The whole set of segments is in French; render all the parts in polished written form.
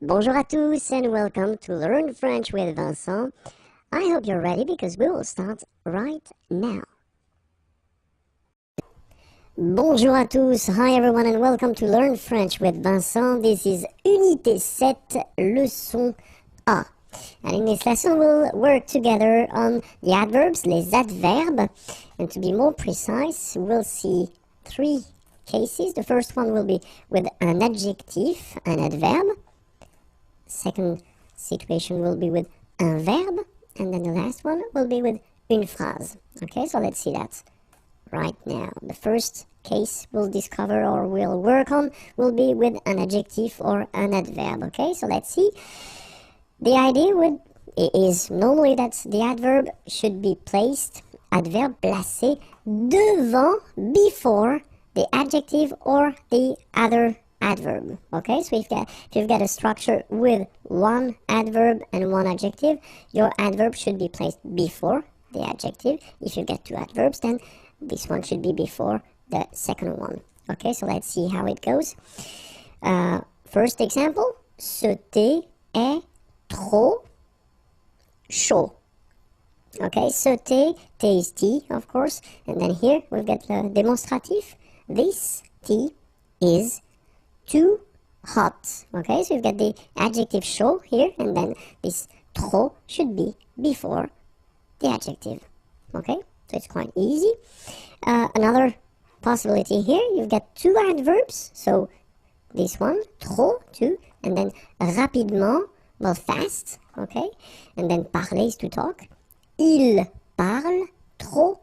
Bonjour à tous and welcome to Learn French with Vincent. I hope you're ready because we will start right now. Bonjour à tous, hi everyone and welcome to Learn French with Vincent. This is Unité 7, leçon A. And in this lesson we'll work together on the adverbs, les adverbes. And to be more precise, we'll see three cases. The first one will be with an adjective, an adverb. Second situation will be with un verbe, and then the last one will be with une phrase. Okay, so let's see that right now. The first case we'll discover or we'll work on will be with an adjective or an adverb. Okay, so let's see. The idea is normally that the adverb should be placed, adverbe placé, devant, before the adjective or the other adverb. Okay, so if you've got a structure with one adverb and one adjective, your adverb should be placed before the adjective. If you get two adverbs, then this one should be before the second one. Okay, so let's see how it goes. First example, ce thé est trop chaud. Okay, ce thé is tea, of course, and then here we've got the demonstrative. This tea is too hot. Okay, so you've got the adjective chaud here, and then this trop should be before the adjective. Okay, so it's quite easy. Another possibility here, you've got two adverbs, so this one, trop, two, and then rapidement, well, fast, okay, and then parler is to talk. Il parle trop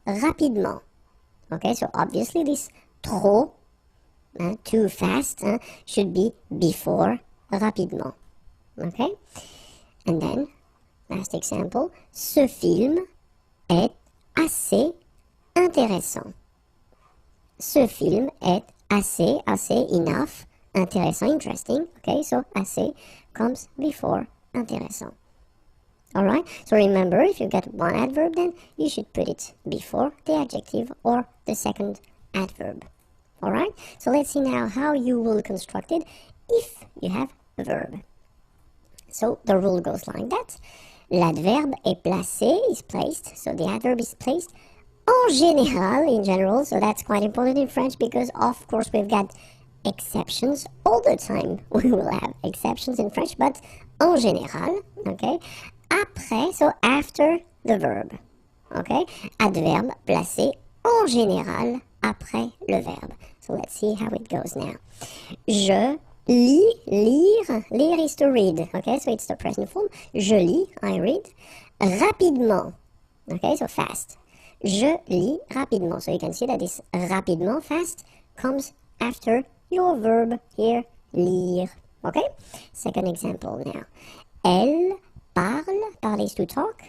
rapidement. Okay, so obviously this trop, too fast, should be before rapidement. Okay? And then, last example, ce film est assez intéressant. Ce film est assez, enough, intéressant, interesting. Okay, so assez comes before intéressant. Alright, so remember, if you get one adverb, then you should put it before the adjective or the second adverb. Alright, so let's see now how you will construct it if you have a verb. So the rule goes like that. L'adverbe est placé, is placed, so the adverb is placed en général, in general, so that's quite important in French because of course we've got exceptions all the time. We will have exceptions in French, but en général, okay? Après, so after the verb, okay? Adverbe placé en général après le verbe. So let's see how it goes now. Je lis, lire, lire is to read, okay? So it's the present form. Je lis, I read. Rapidement, okay? So fast. Je lis rapidement. So you can see that this rapidement, fast, comes after your verb here, lire, okay? Second example now. Elle parle, parler is to talk,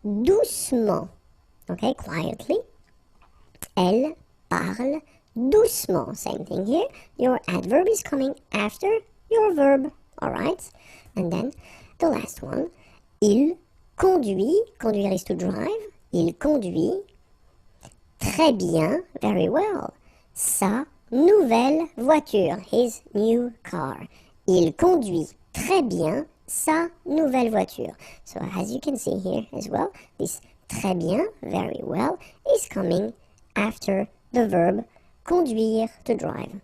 doucement, okay, quietly. Elle parle doucement, same thing here. Your adverb is coming after your verb, alright? And then the last one, il conduit, conduire is to drive, il conduit très bien, very well, sa nouvelle voiture, his new car. Il conduit très bien sa nouvelle voiture. So as you can see here as well, this très bien, very well, is coming after the verb conduire, to drive.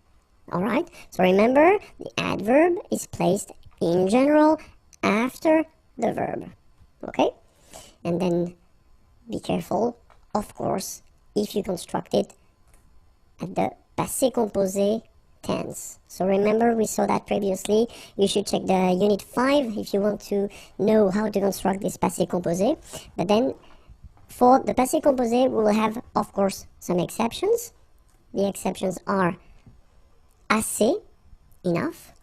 Alright, so remember, the adverb is placed in general after the verb. Okay? And then be careful, of course, if you construct it at the passé composé tense. So remember, we saw that previously. You should check the unit 5 if you want to know how to construct this passé composé. But then for the passé composé, we will have, of course, some exceptions. The exceptions are assez, enough,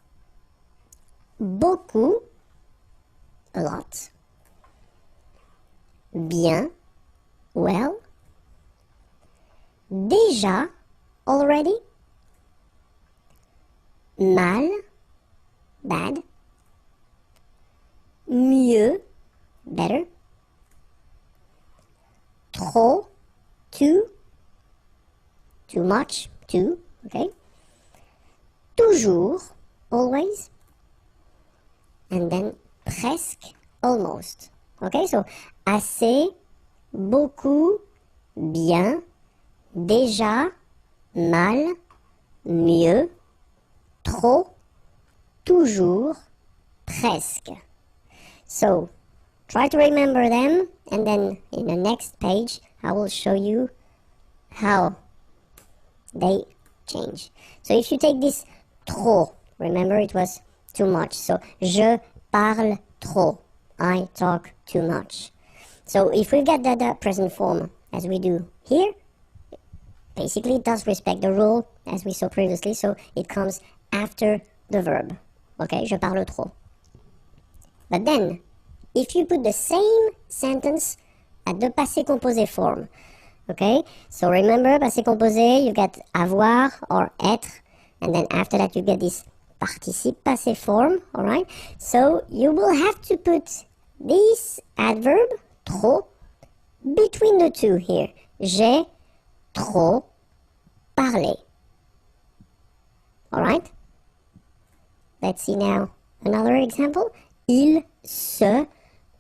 beaucoup, a lot, bien, well, déjà, already, mal, bad, mieux, better, trop, too much, too, okay, toujours, always, and then presque, almost. Okay, so assez, beaucoup, bien, déjà, mal, mieux, trop, toujours, presque. So try to remember them, and then in the next page I will show you how they change. So if you take this trop, remember it was too much. So je parle trop. I talk too much. So if we get the present form as we do here, basically it does respect the rule as we saw previously. So it comes after the verb. Okay, je parle trop. But then, if you put the same sentence at the passé composé form, okay? So remember, passé composé, you get avoir or être, and then after that you get this participe passé form, alright? So you will have to put this adverb, trop, between the two here. J'ai trop parlé. Alright? Let's see now another example. Il se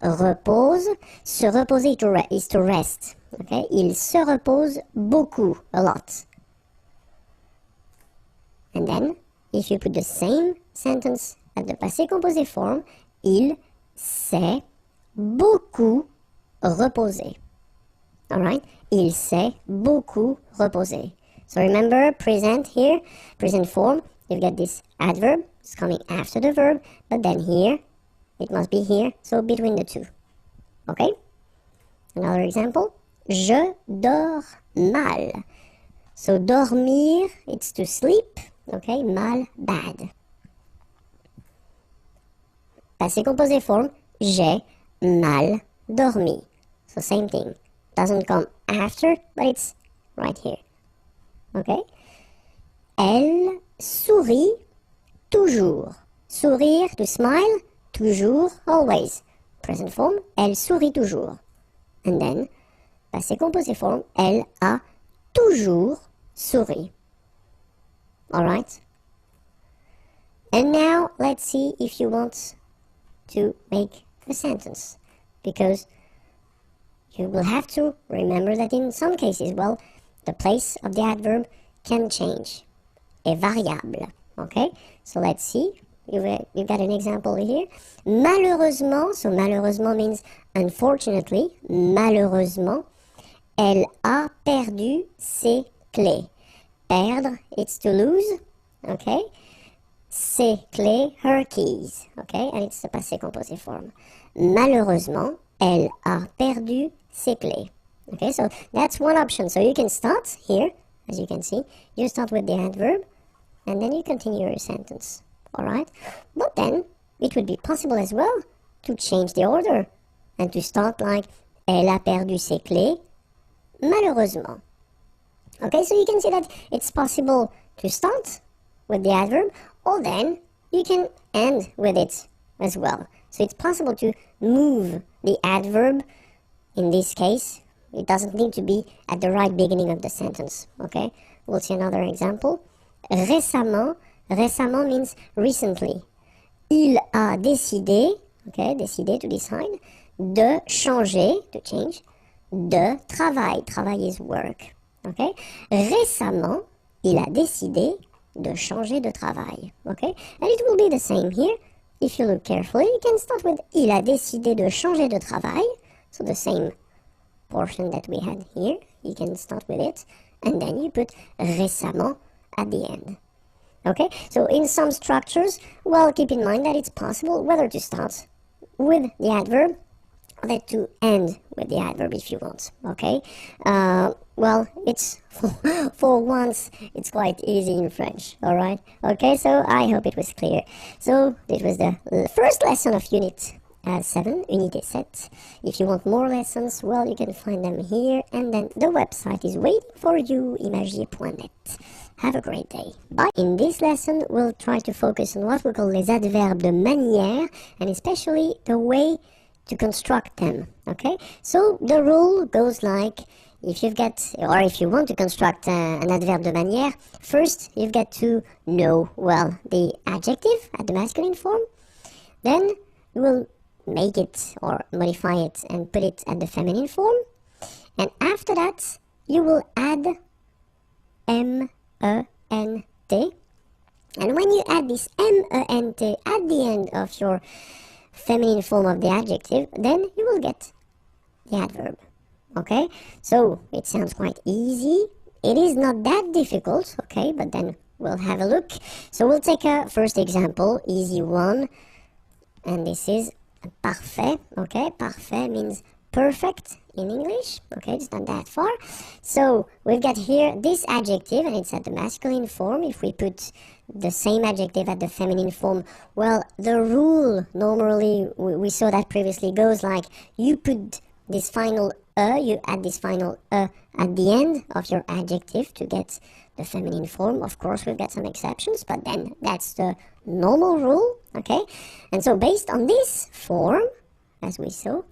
repose. Se reposer is to rest. Okay? Il se repose beaucoup, a lot. And then, if you put the same sentence at the passé composé form, il s'est beaucoup reposé. Alright? Il s'est beaucoup reposé. So remember, present here, present form, you get this adverb, it's coming after the verb, but then here, it must be here, so between the two. Okay? Another example. Je dors mal. So dormir, it's to sleep. Okay? Mal, bad. Passé composé form. J'ai mal dormi. So same thing. Doesn't come after, but it's right here. Okay? Elle sourit toujours. Sourire, to smile. Toujours, always. Present form, elle sourit toujours. And then, passé composé form, elle a toujours souri. Alright? And now, let's see if you want to make a sentence. Because you will have to remember that in some cases, well, the place of the adverb can change. Est variable. Okay? So let's see. You've got an example here. Malheureusement, so malheureusement means unfortunately, malheureusement, elle a perdu ses clés. Perdre, it's to lose, okay? Ses clés, her keys, okay? And it's the passé composé form. Malheureusement, elle a perdu ses clés. Okay, so that's one option. So you can start here, as you can see. You start with the adverb, and then you continue your sentence. Alright? But then, it would be possible as well to change the order and to start like elle a perdu ses clés, malheureusement. Okay, so you can see that it's possible to start with the adverb, or then you can end with it as well. So it's possible to move the adverb. In this case, it doesn't need to be at the right beginning of the sentence. Okay? We'll see another example. Récemment. Récemment means recently. Il a décidé, okay, décidé to decide, de changer, to change, de travail. Travail is work. Okay? Récemment, il a décidé de changer de travail. Okay? And it will be the same here. If you look carefully, you can start with il a décidé de changer de travail. So the same portion that we had here. You can start with it. And then you put récemment at the end. Okay, so in some structures, well, keep in mind that it's possible whether to start with the adverb or that to end with the adverb if you want, okay? Well, it's, for once, it's quite easy in French, alright? Okay, so I hope it was clear. So, this was the first lesson of Unit 7, Unité 7. If you want more lessons, well, you can find them here, and then the website is waiting for you, IMAGIERS.net. Have a great day. Bye. In this lesson, we'll try to focus on what we call les adverbes de manière, and especially the way to construct them, okay? So the rule goes like, if you've got, or if you want to construct an adverbe de manière, first you've got to know, well, the adjective at the masculine form, then you will make it or modify it and put it at the feminine form. And after that, you will add M-E-N-T. And when you add this M-E-N-T at the end of your feminine form of the adjective, then you will get the adverb. Okay? So, it sounds quite easy. It is not that difficult, okay? But then we'll have a look. So, we'll take a first example, easy one. And this is parfait, okay? Parfait means perfect in English, okay? It's not that far. So we've got here this adjective, and it's at the masculine form. If we put the same adjective at the feminine form, well, the rule normally, we saw that previously, goes like you put this final you add this final at the end of your adjective to get the feminine form. Of course, we've got some exceptions, but then that's the normal rule, okay? And so based on this form, as we saw,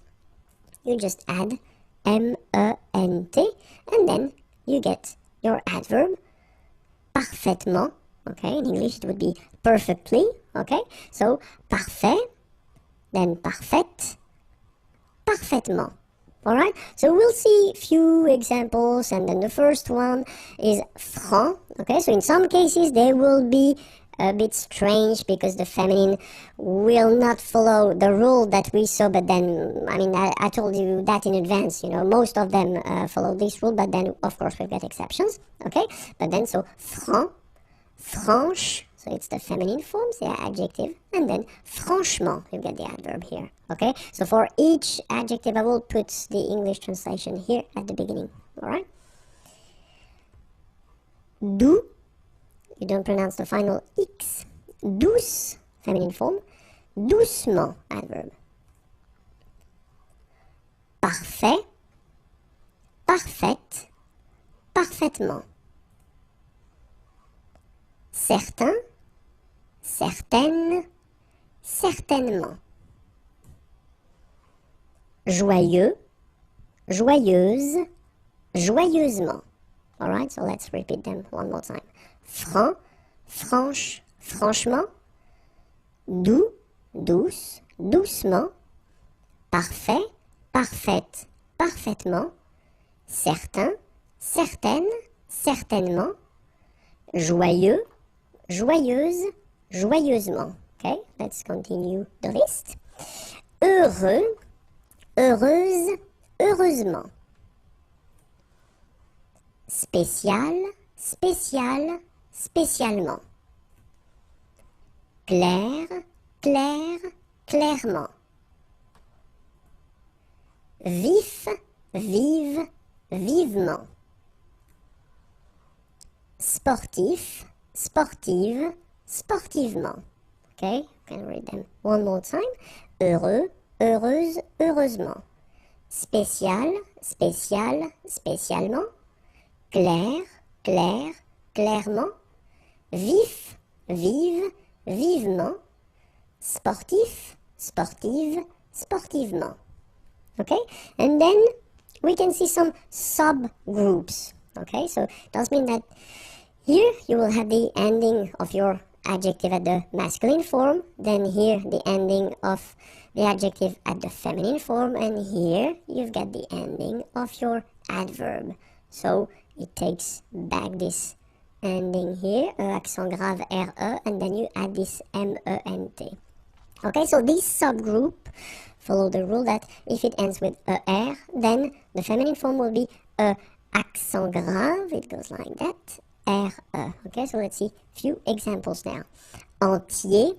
you just add M-E-N-T, and then you get your adverb parfaitement, okay? In English, it would be perfectly, okay? So, parfait, then parfaite, parfaitement. Alright, so we'll see a few examples, and then the first one is franc, okay? So in some cases, they will be a bit strange because the feminine will not follow the rule that we saw, but then, I mean, I told you that in advance, you know, most of them follow this rule, but then, of course, we've got exceptions, okay? But then, so, franc, franche, so it's the feminine forms, the adjective, and then franchement, you get the adverb here, okay? So for each adjective, I will put the English translation here at the beginning, alright? Doux, you don't pronounce the final X. Douce, feminine form. Doucement, adverb. Parfait, parfaite, parfaitement. Certain, certaine, certainement. Joyeux, joyeuse, joyeusement. Alright, so let's repeat them one more time. Franc, franche, franchement. Doux, douce, doucement. Parfait, parfaite, parfaitement. Certain, certaine, certainement. Joyeux, joyeuse, joyeusement. Okay, let's continue the list. Heureux, heureuse, heureusement. Spécial, spécial, spécialement. Clair, clair, clairement. Vif, vive, vivement. Sportif, sportive, sportivement. Okay, you can read them one more time. Heureux, heureuse, heureusement. Spécial, spécial, spécialement. Clair, clair, clairement. Vif, vive, vivement. Sportif, sportive, sportivement. Okay, and then we can see some subgroups. Okay, so it does mean that here you will have the ending of your adjective at the masculine form, then here the ending of the adjective at the feminine form, and here you've got the ending of your adverb. So it takes back this ending here, accent grave RE, and then you add this MENT. Okay, so this subgroup follow the rule that if it ends with ER, then the feminine form will be accent grave, it goes like that, RE. Okay, so let's see a few examples now. Entier,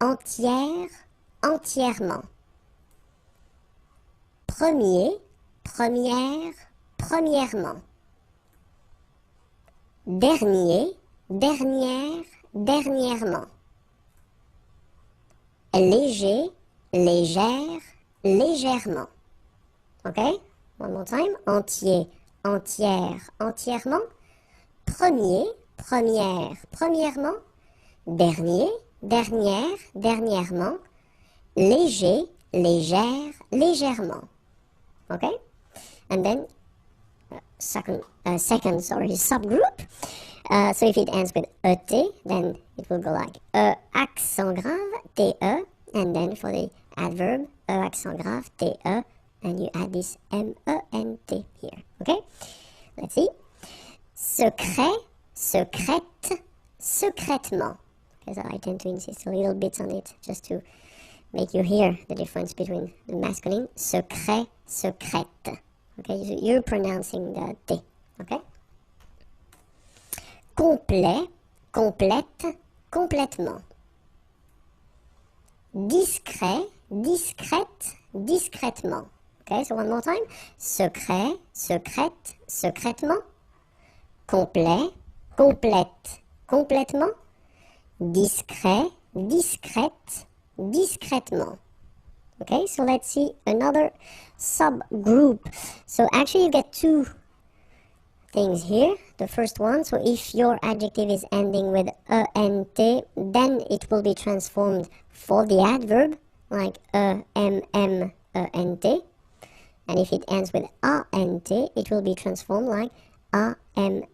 entière, entièrement. Premier, première, premièrement. Dernier, dernière, dernièrement. Léger, légère, légèrement. Okay? One more time. Entier, entière, entièrement. Premier, première, premièrement. Dernier, dernière, dernièrement. Léger, légère, légèrement. Okay? And then second subgroup. So if it ends with ET, then it will go like accent grave, TE, and then for the adverb, E accent grave, T-E, and you add this M-E-N-T here, okay? Let's see. Secret, secrète, secrètement. Okay, so I tend to insist a little bit on it just to make you hear the difference between the masculine, secret, secrète. Okay, so you're pronouncing the T, okay? Complet, complète, complètement. Discret, discrète, discrètement. Okay, so one more time. Secret, secrète, secrètement. Complet, complète, complètement. Discret, discrète, discrètement. Okay, so let's see another subgroup. So actually you get two things here. The first one, so if your adjective is ending with ent, then it will be transformed for the adverb, like ent. And if it ends with ant, it will be transformed like ament.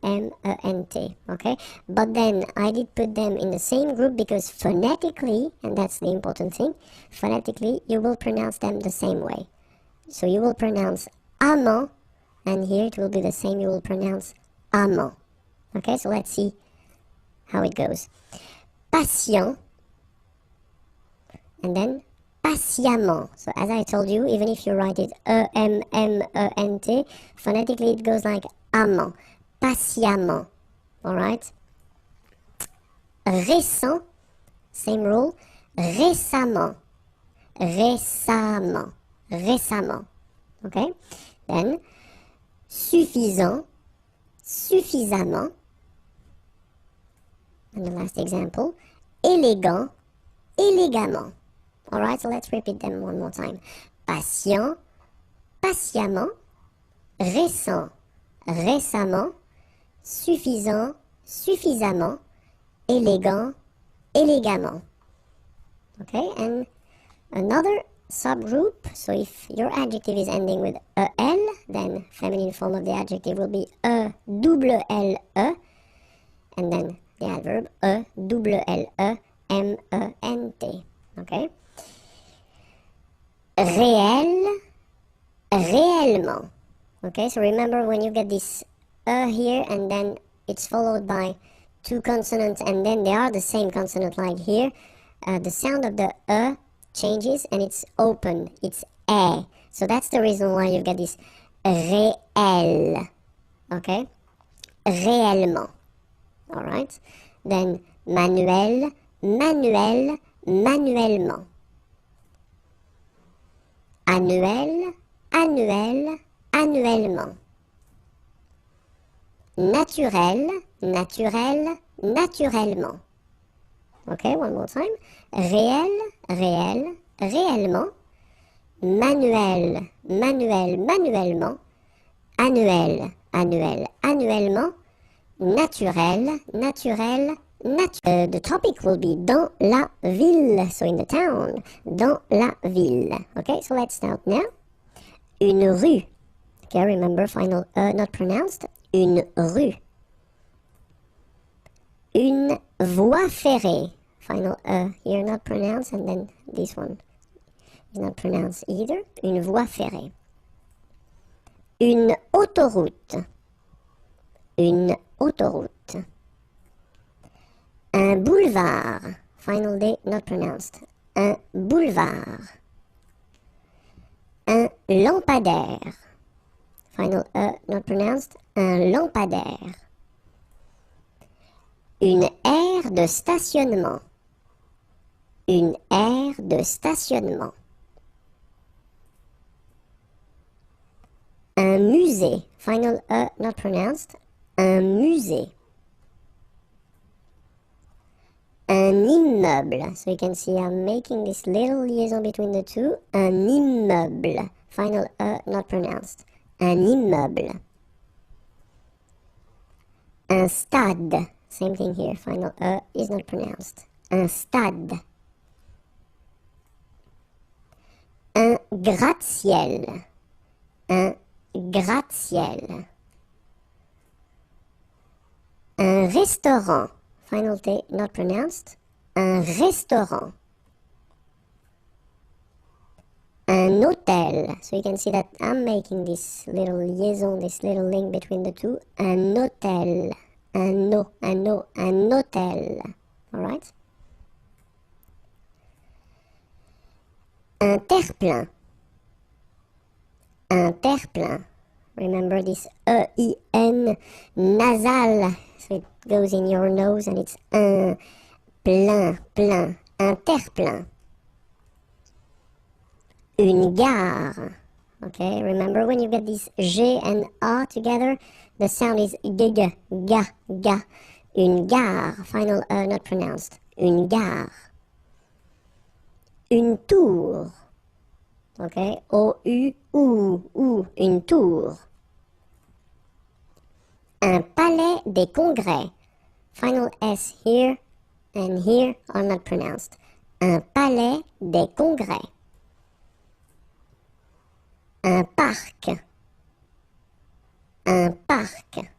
Okay, but then I did put them in the same group because phonetically, and that's the important thing, phonetically you will pronounce them the same way. So you will pronounce amant, and here it will be the same, you will pronounce amant. Okay, so let's see how it goes. Patient, and then patiemment. So as I told you, even if you write it E-M-M-E-N-T, phonetically it goes like amant, patiemment. Alright? Récent, same rule, récemment, récemment, récemment. Okay? Then, suffisant, suffisamment. And the last example, élégant, élégamment. Alright, so let's repeat them one more time. Patient, patiemment, récent, récemment, suffisant, suffisamment, élégant, élégamment. Okay, and another subgroup, so if your adjective is ending with EL, then feminine form of the adjective will be E-double-L-E, and then the adverb E-double-L-E-M-E-N-T. Okay? Réel, réellement. Okay, so remember when you get this here and then it's followed by two consonants and then they are the same consonant like here, the sound of the changes and it's open, it's e. So that's the reason why you get this réel. Okay? Réellement. Alright? Then manuel, manuel, manuellement. Annuel, annuel, annuellement. Naturel, naturel, naturellement. Okay, one more time. Réel, réel, réellement. Manuel, manuel, manuellement. Annuel, annuel, annuellement. Naturel, naturel, naturel. The topic will be dans la ville, so in the town. Dans la ville. Okay, so let's start now. Une rue. Okay, remember final not pronounced. Une rue. Une voie ferrée. Final here not pronounced, and then this one is not pronounced either. Une voie ferrée. Une autoroute. Une autoroute. Un boulevard. Final D not pronounced. Un boulevard. Un lampadaire. Final not pronounced. Un lampadaire. Une aire de stationnement. Une aire de stationnement. Un musée. Final not pronounced. Un musée. Un immeuble. So you can see I'm making this little liaison between the two. Un immeuble. Final not pronounced. Un immeuble. Un stade. Same thing here. Final is not pronounced. Un stade. Un gratte-ciel. Un gratte-ciel. Un restaurant. Final T not pronounced. Un restaurant. Un hôtel. So you can see that I'm making this little liaison, this little link between the two. Un hôtel. Un hôtel. Alright? Un terre-plein. Un terre-plein. Remember this E-I-N nasal. So it goes in your nose and it's un plein, plein. Un terre-plein. Une gare. Okay, remember when you get these G and A together, the sound is g, ga, ga. Une gare. Final not pronounced. Une gare. Une tour. Okay, O-U-U, une tour. Un palais des congrès. Final S here and here are not pronounced. Un palais des congrès. Un parc. Un parc.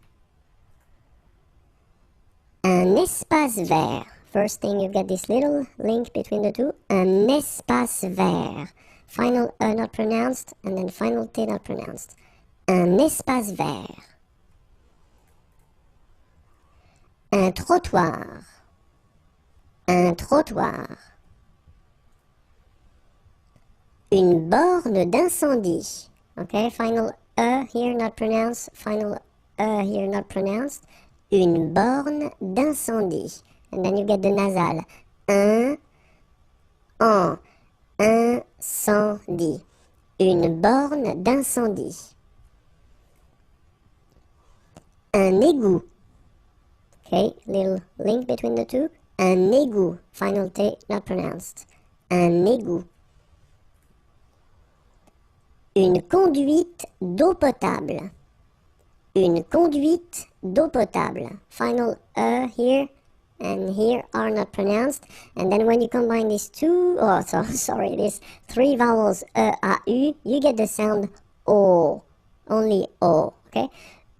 Un espace vert. First thing, you've got this little link between the two. Un espace vert. Final E not pronounced, and then final T not pronounced. Un espace vert. Un trottoir. Un trottoir. Une borne d'incendie. Okay, final E here not pronounced, final E here not pronounced. Une borne d'incendie. And then you get the nasal. Incendie. Une borne d'incendie. Un égout. Okay, little link between the two. Un égout. Final T not pronounced. Un égout. Une conduite d'eau potable. Une conduite d'eau potable. Final E here and here are not pronounced. And then when you combine these two, these three vowels, E, A, U, you get the sound O. Only O, okay?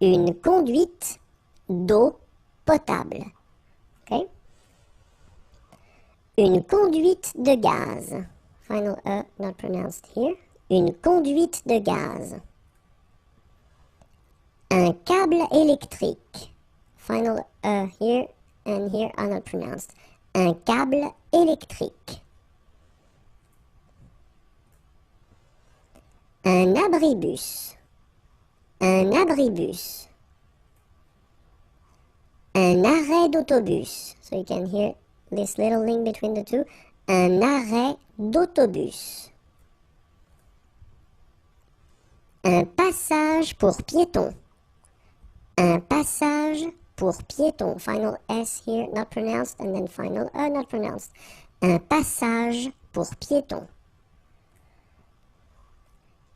Une conduite d'eau potable. Okay? Une conduite de gaz. Final E not pronounced here. Une conduite de gaz. Un câble électrique. Final E here and here are not pronounced. Un câble électrique. Un abribus. Un abribus. Un arrêt d'autobus. So you can hear this little link between the two. Un arrêt d'autobus. Un passage pour piétons. Un passage pour piétons. Final S here, not pronounced, and then final E, not pronounced. Un passage pour piétons.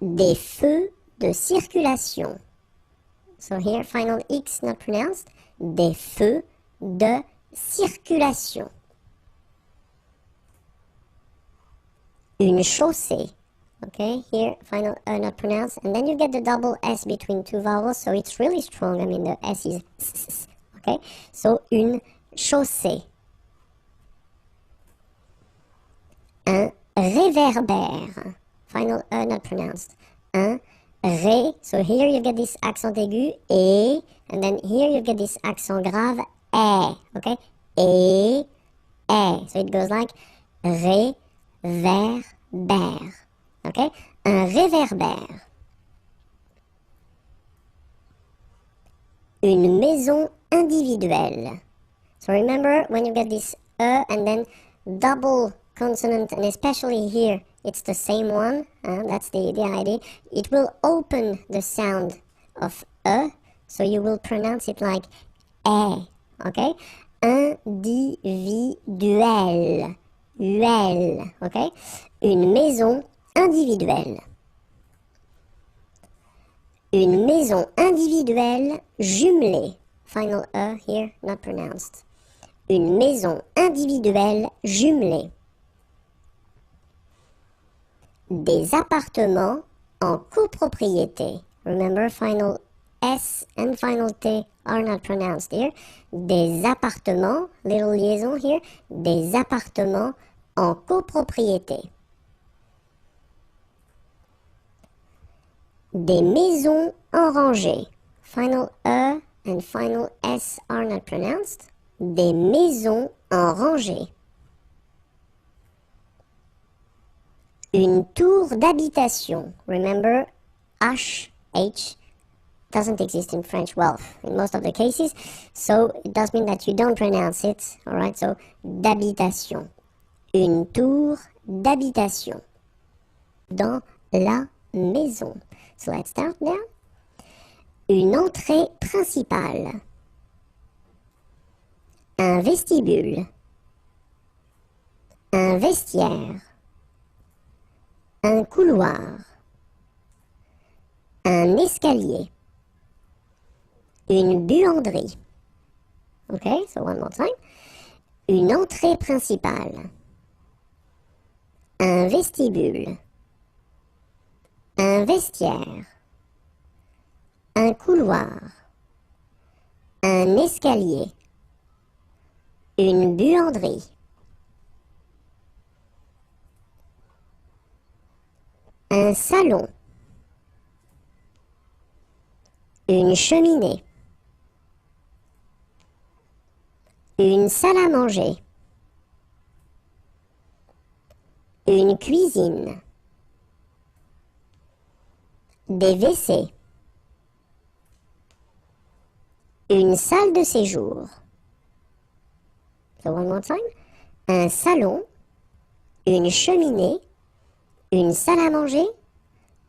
Des feux de circulation. So here, final X, not pronounced. Des feux de circulation. Une chaussée. Okay, here, final not pronounced. And then you get the double S between two vowels, so it's really strong. I mean, the S is s. Okay, so une chaussée. Un réverbère. Final not pronounced. Un ré. So here you get this accent aigu, et, and then here you get this accent grave, eh. Okay, et, eh. So it goes like réverbère. Okay, un réverbère. Une maison individuelle. So remember when you get this E and then double consonant, and especially here, it's the same one, that's the idea. It will open the sound of E, so you will pronounce it like eh, okay? Individuel, uel, okay? Une maison individuelle. Une maison individuelle jumelée. Final E here, not pronounced. Une maison individuelle jumelée. Des appartements en copropriété. Remember, final S and final T are not pronounced here. Des appartements, little liaison here. Des appartements en copropriété. Des maisons en rangée. Final E and final S are not pronounced. Des maisons en rangée. Une tour d'habitation. Remember, H doesn't exist in French, well, in most of the cases, so it does mean that you don't pronounce it, alright, so d'habitation. Une tour d'habitation. Dans la maison. So let's start now. Une entrée principale. Un vestibule. Un vestiaire. Un couloir. Un escalier. Une buanderie. Okay, so one more time. Une entrée principale. Un vestibule. Un vestiaire. Un couloir. Un escalier. Une buanderie. Un salon. Une cheminée. Une salle à manger. Une cuisine. Des WC. Une salle de séjour. So one more time. Un salon. Une cheminée. Une salle à manger.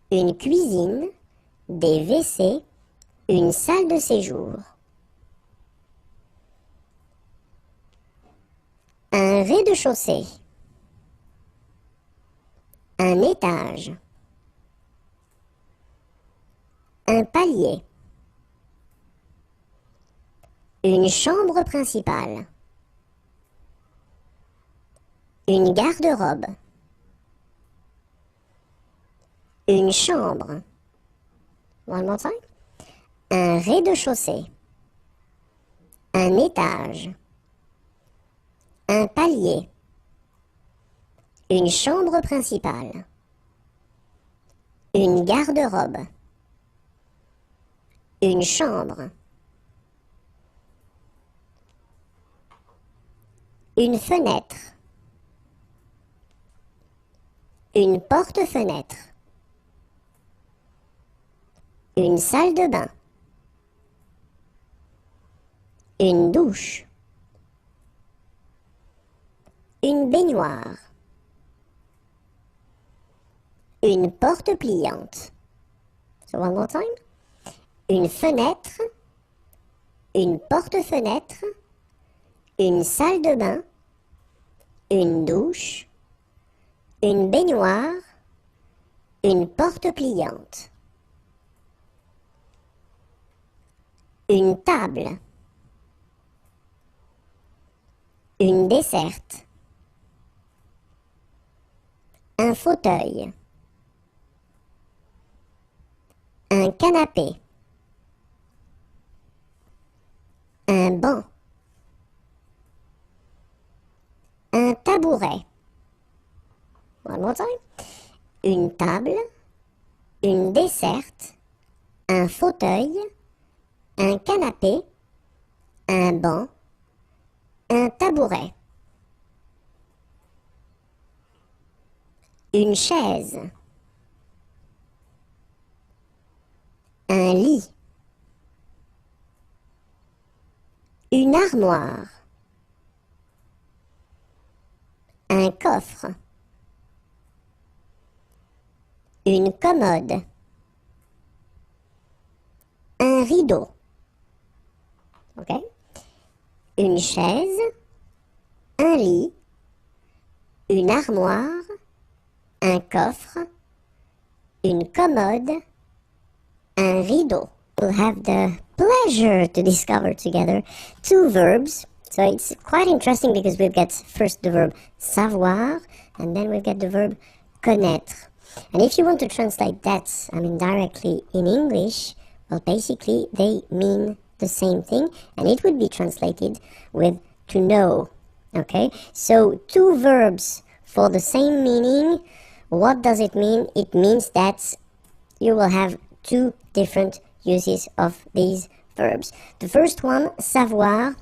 Une cuisine. Des WC. Une salle de séjour. Un rez-de-chaussée. Un étage. Un palier. Une chambre principale. Une garde-robe. Une chambre. One more time. Un rez-de-chaussée. Un étage. Un palier. Une chambre principale. Une garde-robe. Une chambre. Une fenêtre. Une porte-fenêtre. Une salle de bain. Une douche. Une baignoire. Une porte pliante. So one more time. Une fenêtre. Une porte-fenêtre. Une salle de bain. Une douche. Une baignoire. Une porte pliante. Une table. Une desserte. Un fauteuil. Un canapé. Un banc. Un tabouret. One more time. Une table. Une desserte. Un fauteuil. Un canapé. Un banc. Un tabouret. Une chaise. Un lit. Une armoire. Un coffre. Une commode. Un rideau. OK? Une chaise. Un lit. Une armoire. Un coffre. Une commode. Un rideau. We'll have the pleasure to discover together two verbs. So it's quite interesting because we've got first the verb savoir and then we've got the verb connaître. And if you want to translate that, directly in English, well, basically they mean the same thing and it would be translated with to know. Okay? So two verbs for the same meaning. What does it mean? It means that you will have two different uses of these verbs. The first one, savoir.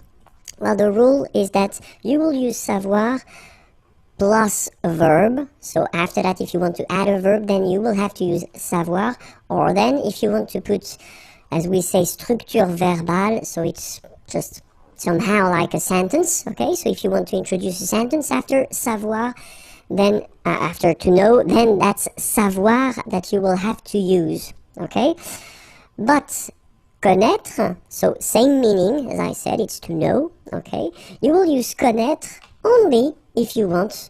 Well, the rule is that you will use savoir plus a verb. So after that, if you want to add a verb, then you will have to use savoir. Or then if you want to put, as we say, structure verbale, so it's just somehow like a sentence, okay? So if you want to introduce a sentence after savoir, then after to know, then that's savoir that you will have to use, okay? But connaître, so same meaning, as I said, it's to know, okay? You will use connaître only if you want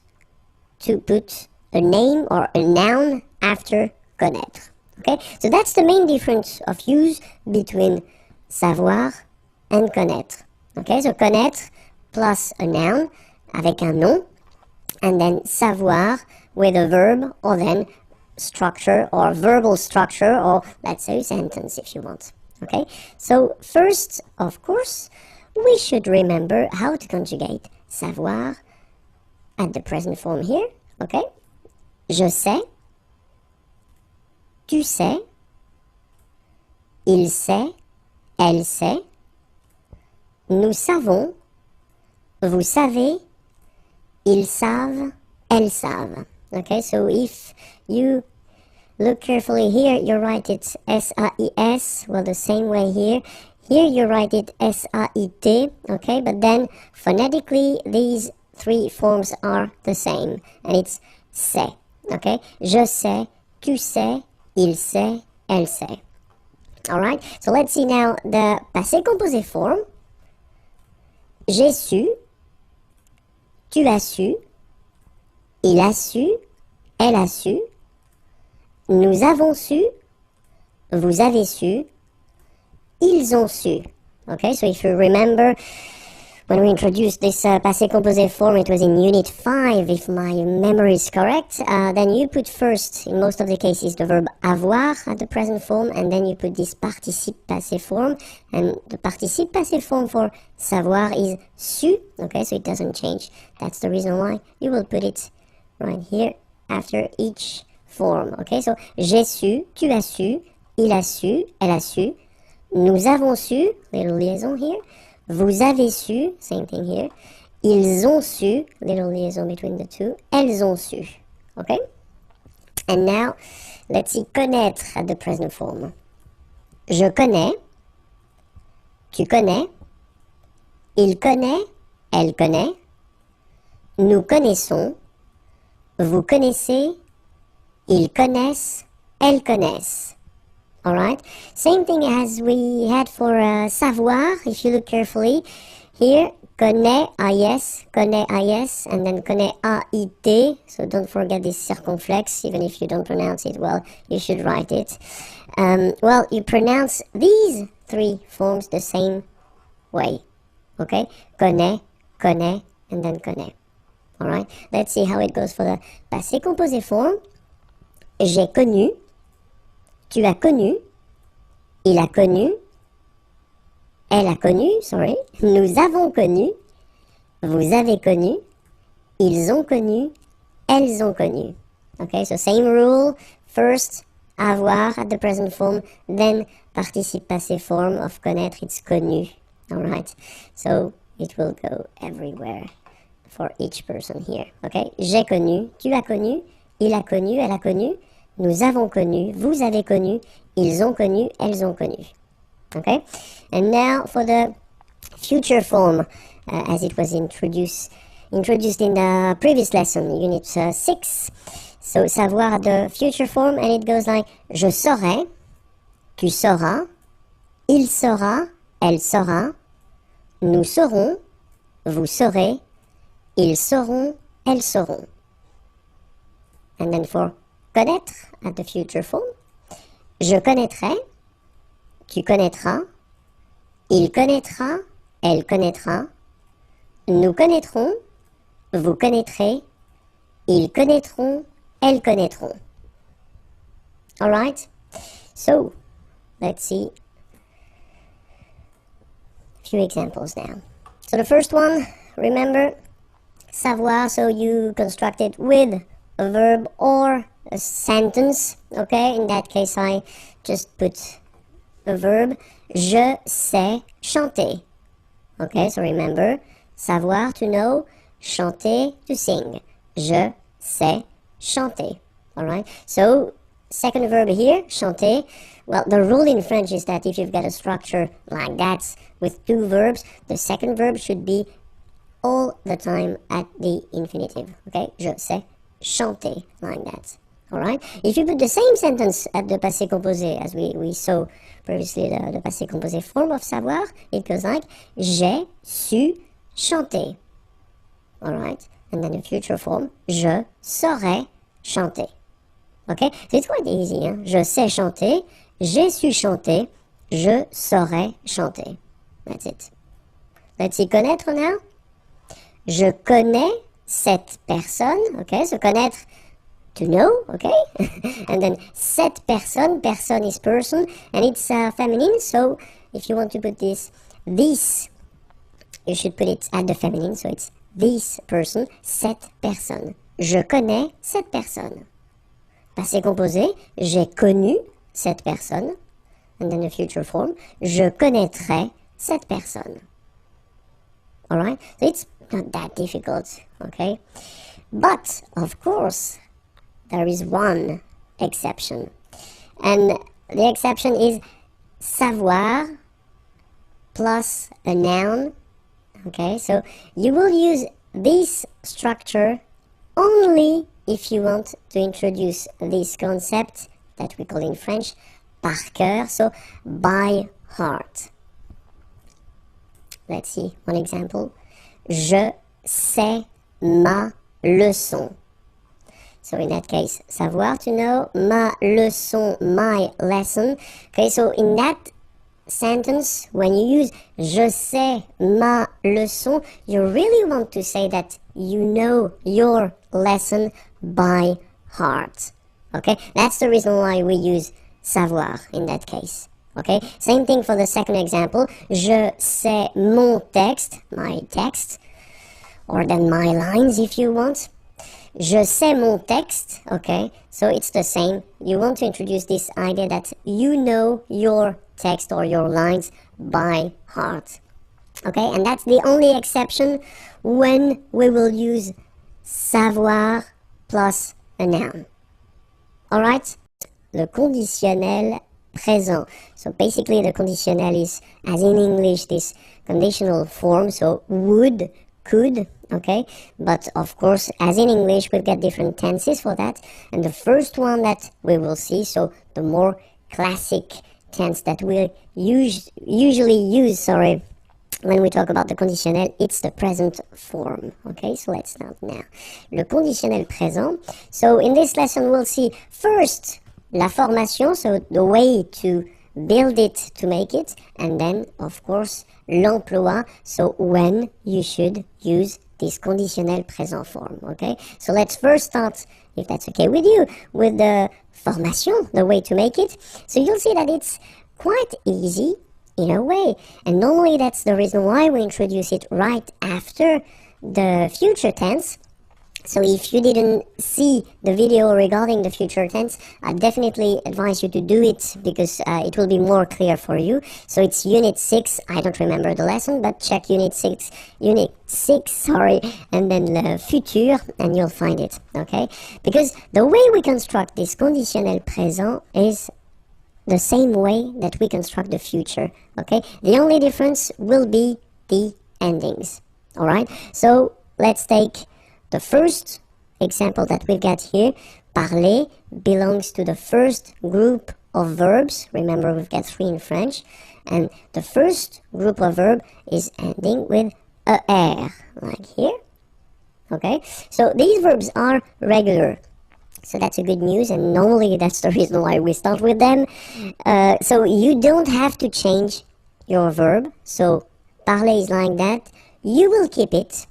to put a name or a noun after connaître, okay? So that's the main difference of use between savoir and connaître, okay? So connaître plus a noun avec un nom, and then savoir with a verb, or then structure or verbal structure, or let's say sentence if you want. Okay, so first, of course, we should remember how to conjugate savoir at the present form here. Okay, je sais, tu sais, il sait, elle sait, nous savons, vous savez, ils savent, elles savent. Okay, so if you look carefully here, you write it S-A-I-S, well, the same way here. Here you write it S-A-I-T, okay, but then phonetically these three forms are the same, and it's c'est, okay? Je sais, tu sais, il sait, elle sait. Alright, so let's see now the passé composé form. J'ai su, tu as su, il a su, elle a su, nous avons su, vous avez su, ils ont su. Okay, so if you remember, when we introduced this passé composé form, it was in Unit 5, if my memory is correct. Then you put first, in most of the cases, the verb avoir at the present form, and then you put this participe passé form. And the participe passé form for savoir is su. Okay, so it doesn't change. That's the reason why you will put it right here after each form. Okay, so j'ai su, tu as su, il a su, elle a su, nous avons su, little liaison here, vous avez su, same thing here, ils ont su, little liaison between the two, elles ont su. Okay, and now let's see connaître at the present form. Je connais, tu connais, il connaît, elle connaît, nous connaissons, vous connaissez, ils connaissent, elles connaissent. Alright, same thing as we had for savoir, if you look carefully. Here, connaît, AIS, and then connaît, AIT. So don't forget this circumflex, even if you don't pronounce it well, you should write it. Well, you pronounce these three forms the same way. Okay, connaît, and then connaît. Alright, let's see how it goes for the passé composé form. J'ai connu, tu as connu, il a connu, elle a connu, sorry, nous avons connu, vous avez connu, ils ont connu, elles ont connu. Okay, so same rule, first avoir at the present form, then participe passé form of connaître, it's connu. Alright, so it will go everywhere for each person here. Okay, j'ai connu, tu as connu, il a connu, elle a connu, nous avons connu, vous avez connu, ils ont connu, elles ont connu. Okay, and now for the future form, as it was introduced in the previous lesson, Unit 6. So savoir the future form, and it goes like je saurai, tu sauras, il saura, elle saura, nous saurons, vous saurez, ils sauront, elles sauront. And then for connaître at the future form, je connaîtrai, tu connaîtras, il connaîtra, elle connaîtra, nous connaîtrons, vous connaîtrez, ils connaîtront, elles connaîtront. Alright, so let's see a few examples now. So the first one, remember, savoir, so you construct it with a verb or sentence. Okay, in that case I just put a verb. Je sais chanter. Okay, so remember, savoir, to know, chanter, to sing. Je sais chanter. Alright, so second verb here, chanter. Well, the rule in French is that if you've got a structure like that with two verbs, the second verb should be all the time at the infinitive. Okay, je sais chanter, like that. Alright, if you put the same sentence at the passé composé as we saw previously, the passé composé form of savoir, it goes like j'ai su chanter. Alright, and then the future form, je saurais chanter. Okay, so it's quite easy. Hein? Je sais chanter, j'ai su chanter, je saurais chanter. That's it. Let's see connaître now. Je connais cette personne. Okay, so connaître, to know. Okay, and then cette personne. Personne is person, and it's feminine. So if you want to put this, you should put it at the feminine. So it's this person, cette personne. Je connais cette personne. Passé composé, j'ai connu cette personne. And then the future form, je connaîtrai cette personne. Alright, so it's not that difficult, okay? But, of course, there is one exception. And the exception is savoir plus a noun. Okay, so you will use this structure only if you want to introduce this concept that we call in French par cœur, so by heart. Let's see one example. Je sais ma leçon. So in that case, savoir, to know, ma leçon, my lesson. Okay, so in that sentence, when you use je sais ma leçon, you really want to say that you know your lesson by heart. Okay, that's the reason why we use savoir in that case. Okay, same thing for the second example. Je sais mon texte, my text, or then my lines if you want. Je sais mon texte. Okay, so it's the same. You want to introduce this idea that you know your text or your lines by heart. Okay, and that's the only exception when we will use savoir plus a noun. Alright? Le conditionnel présent. So basically the conditionnel is, as in English, this conditional form, so would, could, okay? But of course, as in English, we've got different tenses for that. And the first one that we will see, so the more classic tense that we usually use, when we talk about the conditionnel, it's the present form. Okay, so let's start now. Le conditionnel présent. So in this lesson, we'll see first la formation, so the way to build it, to make it, and then, of course, l'emploi, so when you should use this conditionnel présent form. Okay, so let's first start, if that's okay with you, with the formation, the way to make it. So you'll see that it's quite easy in a way, and normally that's the reason why we introduce it right after the future tense. So if you didn't see the video regarding the future tense, I definitely advise you to do it because it will be more clear for you. So it's unit 6, I don't remember the lesson, but check unit 6, and then le futur, and you'll find it, okay? Because the way we construct this conditionnel présent is the same way that we construct the future, okay? The only difference will be the endings, alright? So let's take the first example that we've got here. Parler belongs to the first group of verbs. Remember, we've got 3 in French. And the first group of verb is ending with er, like here. Okay, so these verbs are regular. So that's a good news, and normally that's the reason why we start with them. So you don't have to change your verb. So parler is like that. You will keep it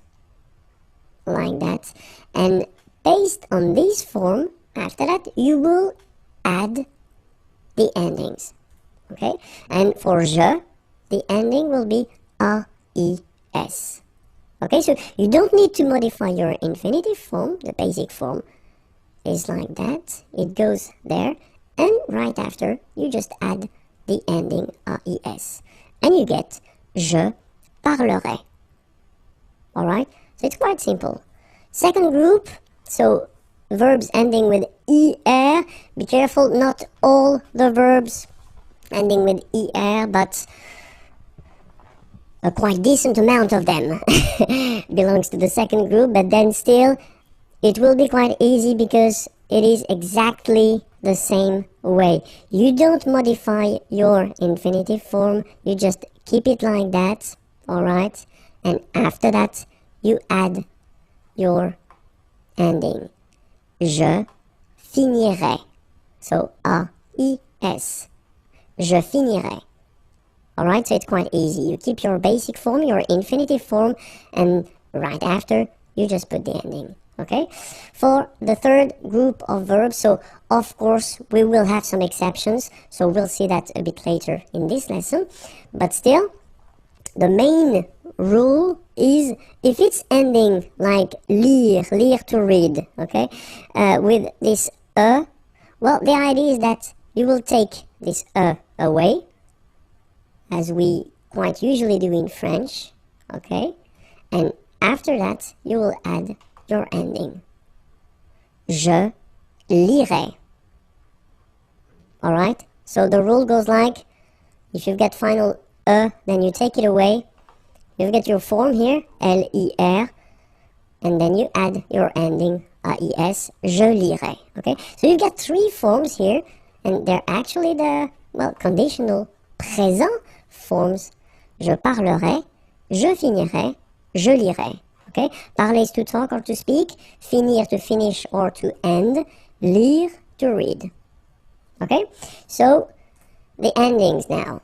like that, and based on this form, after that you will add the endings, okay? And for je, the ending will be a-i-s. Okay, so you don't need to modify your infinitive form, the basic form. is like that. It goes there, and right after, you just add the ending AIS. And you get je parlerai. Alright? So it's quite simple. Second group, so verbs ending with ER. Be careful, not all the verbs ending with ER, but a quite decent amount of them belongs to the second group, but then still it will be quite easy because it is exactly the same way. You don't modify your infinitive form, you just keep it like that, alright? And after that, you add your ending. Je finirai. So A-I-S. Je finirai. Alright, so it's quite easy. You keep your basic form, your infinitive form, and right after, you just put the ending. Okay? For the third group of verbs, so of course, we will have some exceptions, so we'll see that a bit later in this lesson. But still, the main rule is if it's ending like lire to read, okay, with this well, the idea is that you will take this away, as we quite usually do in French, okay, and after that, you will add your ending. Je lirai. Alright? So the rule goes like, if you get final then you take it away, you get your form here, L-I-R, and then you add your ending, A-I-S, je lirai. Okay? So you get three forms here, and they're actually the, well, conditional présent forms. Je parlerai, je finirai, je lirai. Okay? Parler is to talk or to speak, finir to finish or to end, lire to read. Okay? So, the endings now.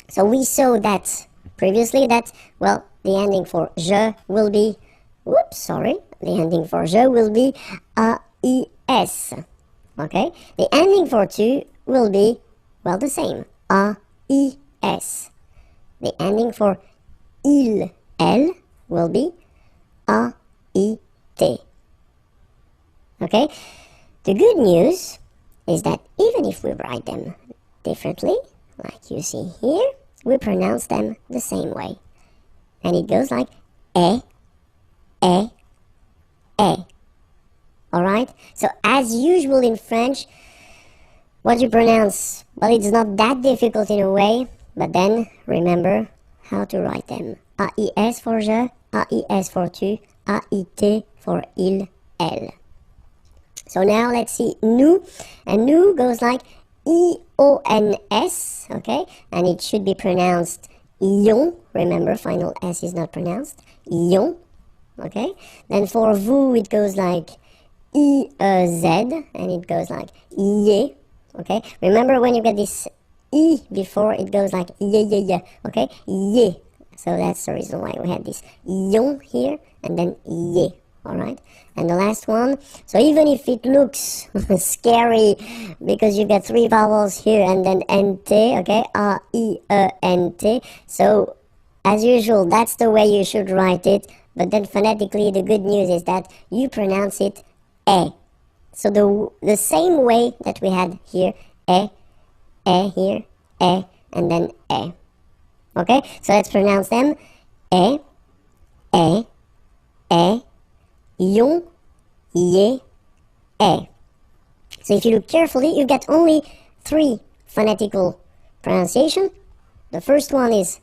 So we saw that previously that, well, the ending for je will be, the ending for je will be A-I-S. Okay? The ending for tu will be, well, the same, A-I-S. The ending for il, elle will be A-I-T. Okay? The good news is that even if we write them differently, like you see here, we pronounce them the same way. And it goes like e, e, e. Alright? So as usual in French, what you pronounce, well, it's not that difficult in a way, but then remember how to write them. A-I-S for je, A-I-S for tu, A-I-T for il, elle. So now let's see nous, and nous goes like I-O-N-S, okay, and it should be pronounced ion, remember final S is not pronounced, ion, okay, then for vous it goes like I-E-Z, and it goes like ye, okay, remember when you get this I before it goes like ye, okay, ye, so that's the reason why we had this ion here, and then ye. Alright, and the last one, so even if it looks scary because you get three vowels here and then NT, okay, A-I-E-N-T, so as usual, that's the way you should write it, but then phonetically the good news is that you pronounce it E. So the same way that we had here, E here, E, and then E. Okay, so let's pronounce them, E, ion, ye, e. So if you look carefully, you get only three phonetical pronunciation. The first one is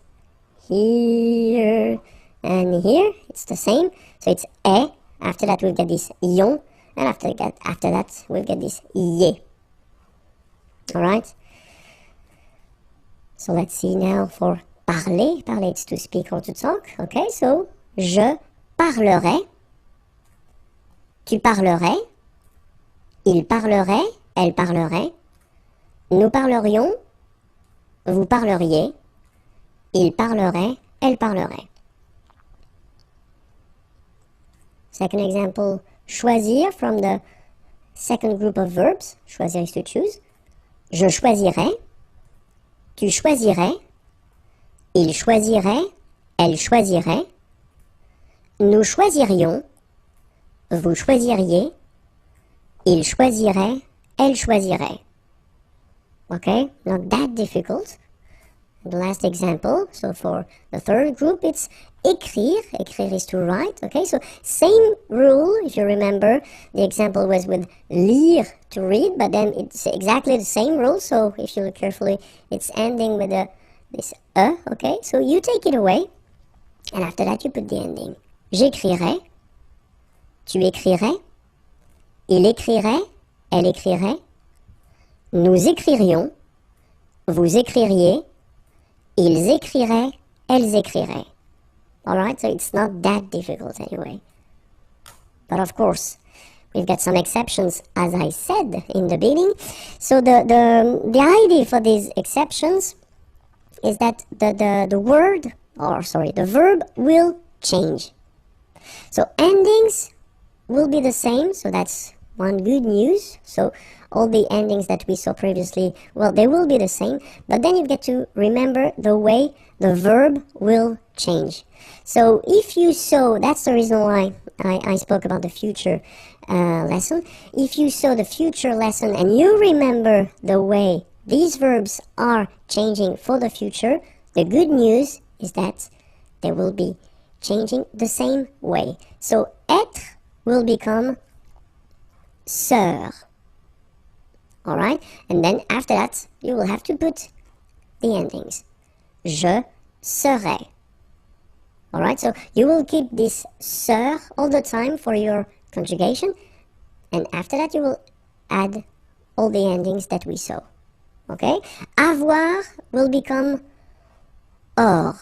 here and here. It's the same. So it's e. After that, we'll get this ion. And after that, we'll get this ye. Alright? So let's see now for parler. Parler, it's to speak or to talk. Okay, so je parlerai. Tu parlerais, il parlerait, elle parlerait, nous parlerions, vous parleriez, il parlerait, elle parlerait. Second example, choisir from the second group of verbs. Choisir is to choose. Je choisirais, tu choisirais, il choisirait, elle choisirait, nous choisirions, vous choisiriez, il choisirait, elle choisirait. Okay, not that difficult. The last example, so for the third group, it's écrire. Écrire is to write, okay? So same rule, if you remember, the example was with lire, to read, but then it's exactly the same rule, so if you look carefully, it's ending with this okay? So you take it away, and after that you put the ending. J'écrirais, tu écrirais, il écrirait, elle écrirait, nous écririons, vous écririez, ils écriraient, elles écriraient. Alright, so it's not that difficult anyway. But of course, we've got some exceptions, as I said in the beginning. So the idea for these exceptions is that the verb will change. So endings will be the same, so that's one good news. So all the endings that we saw previously, well, they will be the same, but then you get to remember the way the verb will change. So if you saw, that's the reason why I spoke about the future lesson. If you saw the future lesson and you remember the way these verbs are changing for the future, the good news is that they will be changing the same way. So être will become sœur. Alright? And then after that, you will have to put the endings. Je serai. Alright? So you will keep this sœur all the time for your conjugation. And after that, you will add all the endings that we saw. Okay? Avoir will become or.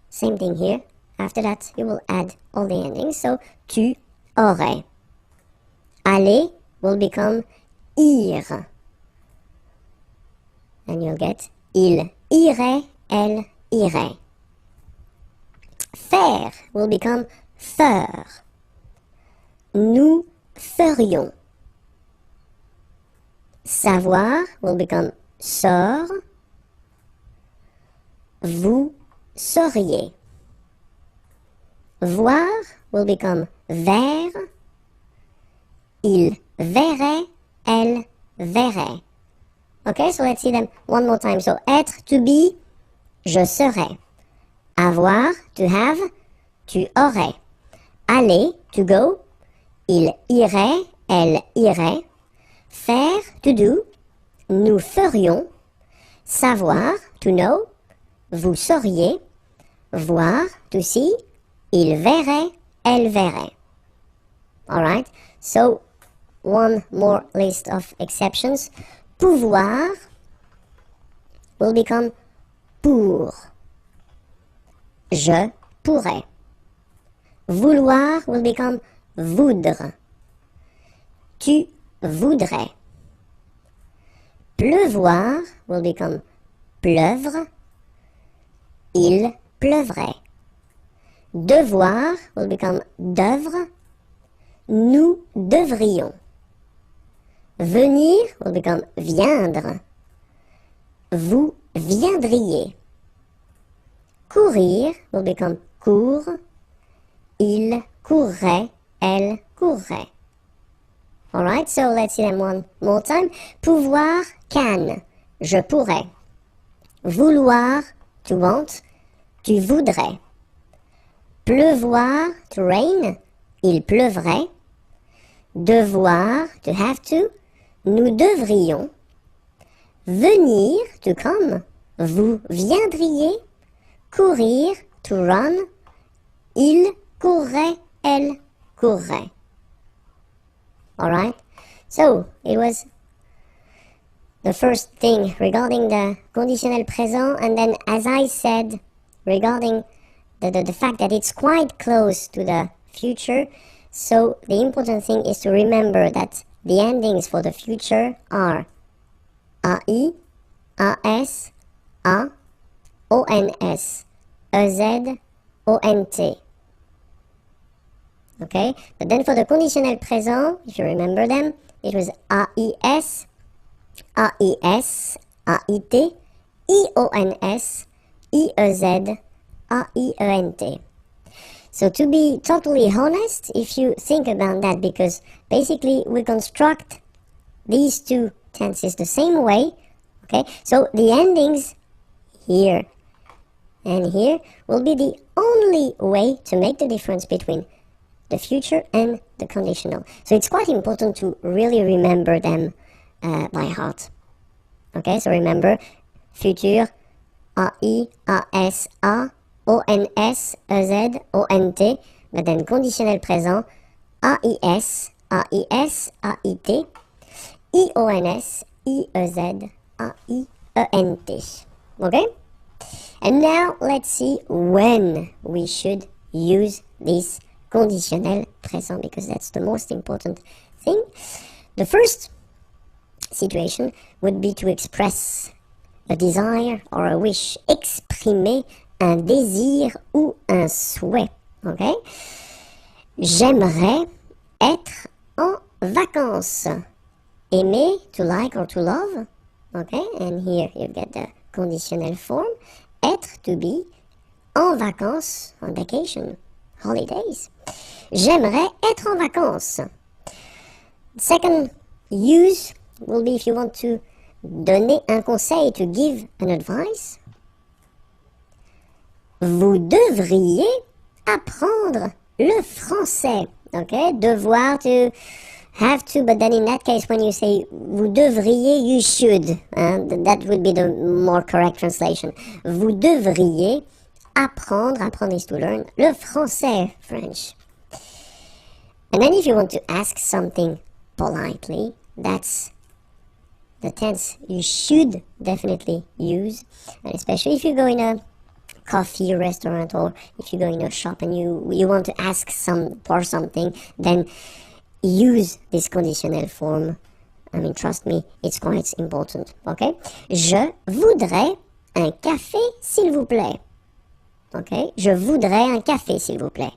Same thing here. After that, you will add all the endings. So, tu aurais. Aller will become ir. And you'll get il irait, elle irait. Faire will become faire. Nous ferions. Savoir will become saur. Vous sauriez. Voir will become ver. Il verrait, elle verrait. Okay, so let's see them one more time. So, être, to be, je serais. Avoir, to have, tu aurais. Aller, to go, il irait, elle irait. Faire, to do, nous ferions. Savoir, to know, vous sauriez. Voir, to see, il verrait, elle verrait. Alright, so one more list of exceptions. Pouvoir will become pour. Je pourrais. Vouloir will become voudre. Tu voudrais. Pleuvoir will become pleuvre. Il pleuvrait. Devoir will become d'œuvre. Nous devrions. Venir will become viendre. Vous viendriez. Courir will become court. Il courrait, elle courrait. Alright, so let's see them one more time. Pouvoir, can, je pourrais. Vouloir, to want, tu voudrais. Pleuvoir, to rain, il pleuvrait. Devoir, to have to, nous devrions. Venir, to come, vous viendriez. Courir, to run, il courrait, elle courrait. Alright, so it was the first thing regarding the conditionnel présent, and then as I said, regarding the fact that it's quite close to the future, so the important thing is to remember that the endings for the future are AI, AS, A, ONS, EZ, ONT. Okay, but then for the conditionnel présent, if you remember them, it was AIS, AIS, AIT, IONS, IEZ, AIENT. So to be totally honest, if you think about that, because basically we construct these two tenses the same way, okay? So the endings here and here will be the only way to make the difference between the future and the conditional. So it's quite important to really remember them by heart. Okay, so remember, futur, AI, AS, A, ONS, EZ, ONT, but then conditionnel présent, AIS, AIS, AIT, IONS, IEZ, AIENT. Okay? And now let's see when we should use this conditionnel présent, because that's the most important thing. The first situation would be to express a desire or a wish, exprimer un désir ou un souhait. Okay? J'aimerais être en vacances. Aimer, to like or to love. Okay? And here you get the conditionnel form. Être, to be. En vacances, on vacation, holidays. J'aimerais être en vacances. Second use will be if you want to donner un conseil, to give an advice. Vous devriez apprendre le français. Okay, devoir, to have to, but then in that case when you say vous devriez, you should. That would be the more correct translation. Vous devriez apprendre, apprendre is to learn, le français, French. And then if you want to ask something politely, that's the tense you should definitely use, and especially if you go in a coffee restaurant or if you go in a shop and you want to ask for something, then use this conditional form. I mean, trust me, it's quite important. Okay? Je voudrais un café, s'il vous plaît. Okay? Je voudrais un café, s'il vous plaît.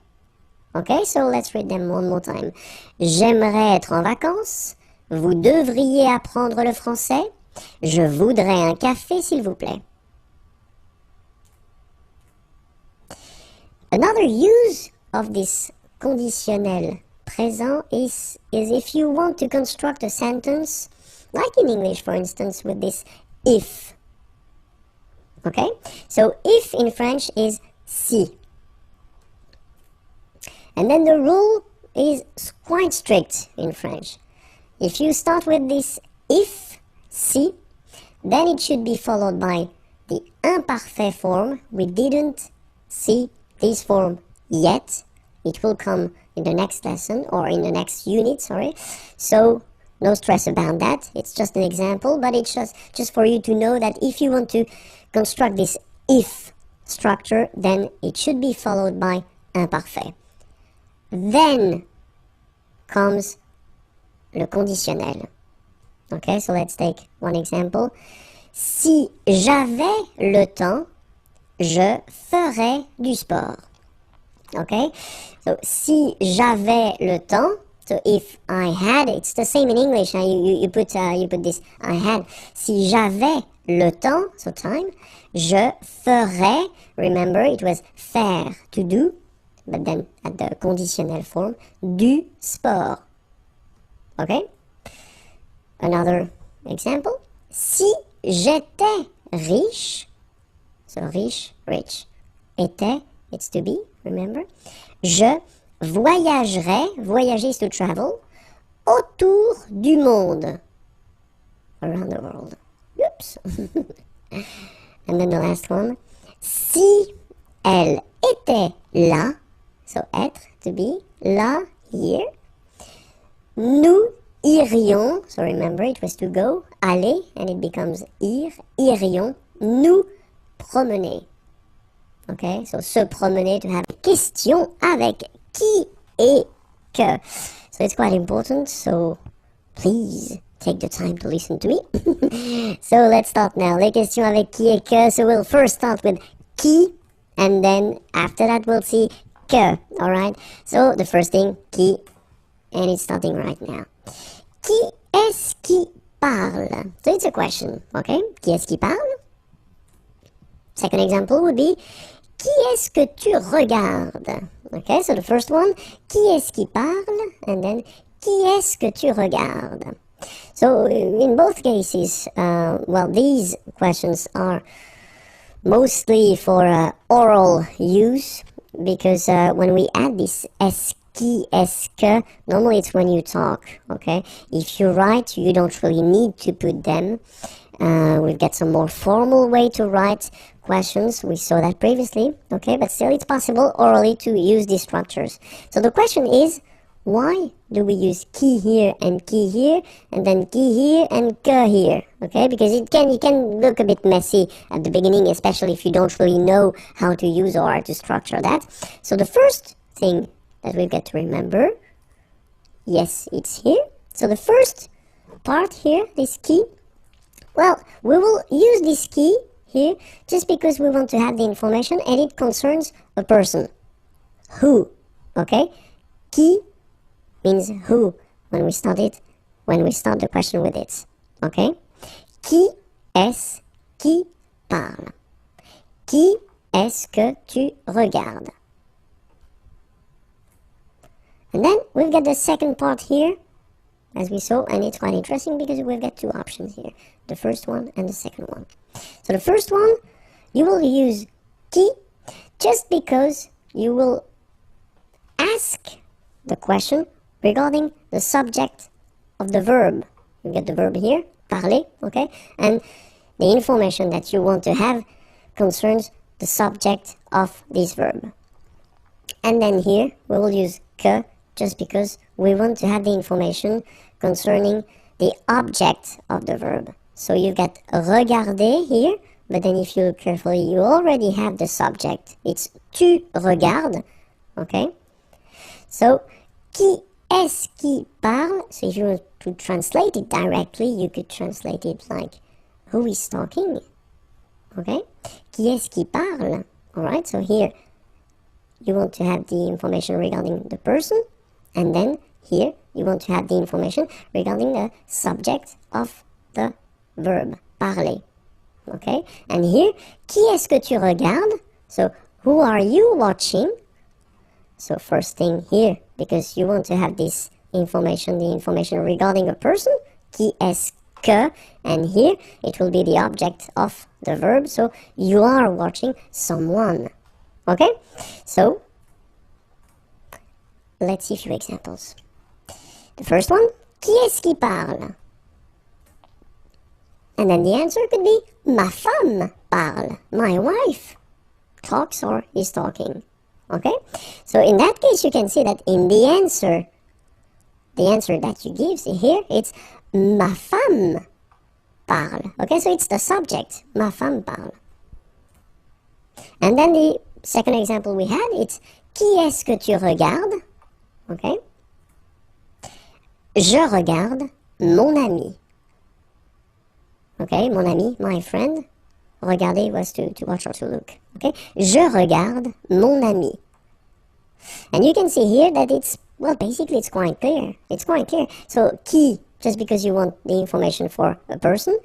Okay? So let's read them one more time. J'aimerais être en vacances. Vous devriez apprendre le français. Je voudrais un café, s'il vous plaît. Another use of this conditionnel présent is if you want to construct a sentence, like in English, for instance, with this if. Okay? So if in French is si. And then the rule is quite strict in French. If you start with this if, si, then it should be followed by the imparfait form. We didn't see this form yet. It will come in the next lesson or in the next unit, sorry. So no stress about that. It's just an example, but it's just for you to know that if you want to construct this if structure, then it should be followed by imparfait. Then comes le conditionnel. Okay, so let's take one example. Si j'avais le temps, je ferais du sport. Okay, so si j'avais le temps, so if I had, it's the same in English. You put this I had. Si j'avais le temps, so time, je ferais. Remember, it was faire, to do, but then at the conditionnel form, du sport. Okay? Another example. Si j'étais riche, so riche, rich. Était, it's to be, remember. Je voyagerais, voyager is to travel, autour du monde. Around the world. Oops. And then the last one. Si elle était là, so être, to be, là, here. Nous irions, so remember it was to go, aller, and it becomes ir, irions, nous promener. Okay, so se promener, to have question avec qui et que. So it's quite important, so please take the time to listen to me. So let's start now. Les questions avec qui et que. So we'll first start with qui, and then after that we'll see que. Alright? So the first thing, qui, and it's starting right now. Qui est-ce qui parle? So it's a question, okay? Qui est-ce qui parle? Second example would be, qui est-ce que tu regardes? Okay, so the first one, qui est-ce qui parle? And then, qui est-ce que tu regardes? So in both cases, well, these questions are mostly for oral use, because when we add this est qui, est-ce que, normally it's when you talk, okay? If you write, you don't really need to put them. We've got some more formal way to write questions. We saw that previously, okay? But still, it's possible orally to use these structures. So the question is, why do we use qui here and qui here, and then qui here and que here, okay? Because it can look a bit messy at the beginning, especially if you don't really know how to use or how to structure that. So the first thing that we've got to remember, yes, it's here. So the first part here, this qui, well, we will use this qui here just because we want to have the information and it concerns a person. Who, okay? Qui means who when we start the question with it, okay? Qui est-ce qui parle? Qui est-ce que tu regardes? And then we've got the second part here, as we saw, and it's quite interesting because we've got two options here, the first one and the second one. So the first one, you will use qui just because you will ask the question regarding the subject of the verb. You get the verb here, parler, okay? And the information that you want to have concerns the subject of this verb. And then here, we will use que just because we want to have the information concerning the object of the verb. So you've got regarder here, but then if you look carefully, you already have the subject. It's tu regardes, okay? So, qui est-ce qui parle? So if you want to translate it directly, you could translate it like, who is talking? Okay? Qui est-ce qui parle? Alright, so here, you want to have the information regarding the person, and then here, you want to have the information regarding the subject of the verb, parler. Okay? And here, qui est-ce que tu regardes? So, who are you watching? So first thing here, because you want to have this information, the information regarding a person, qui est-ce que, and here it will be the object of the verb, so you are watching someone. Okay? So, let's see a few examples. The first one, qui est-ce qui parle? And then the answer could be, ma femme parle, my wife talks or is talking. Okay, so in that case, you can see that in the answer that you give here, it's ma femme parle. Okay, so it's the subject, ma femme parle. And then the second example we had, it's qui est-ce que tu regardes? Okay, je regarde mon ami. Okay, mon ami, my friend. Regarder was to watch or to look. Okay, je regarde mon ami. And you can see here that it's, well, basically it's quite clear. It's quite clear. So qui, just because you want the information for a person,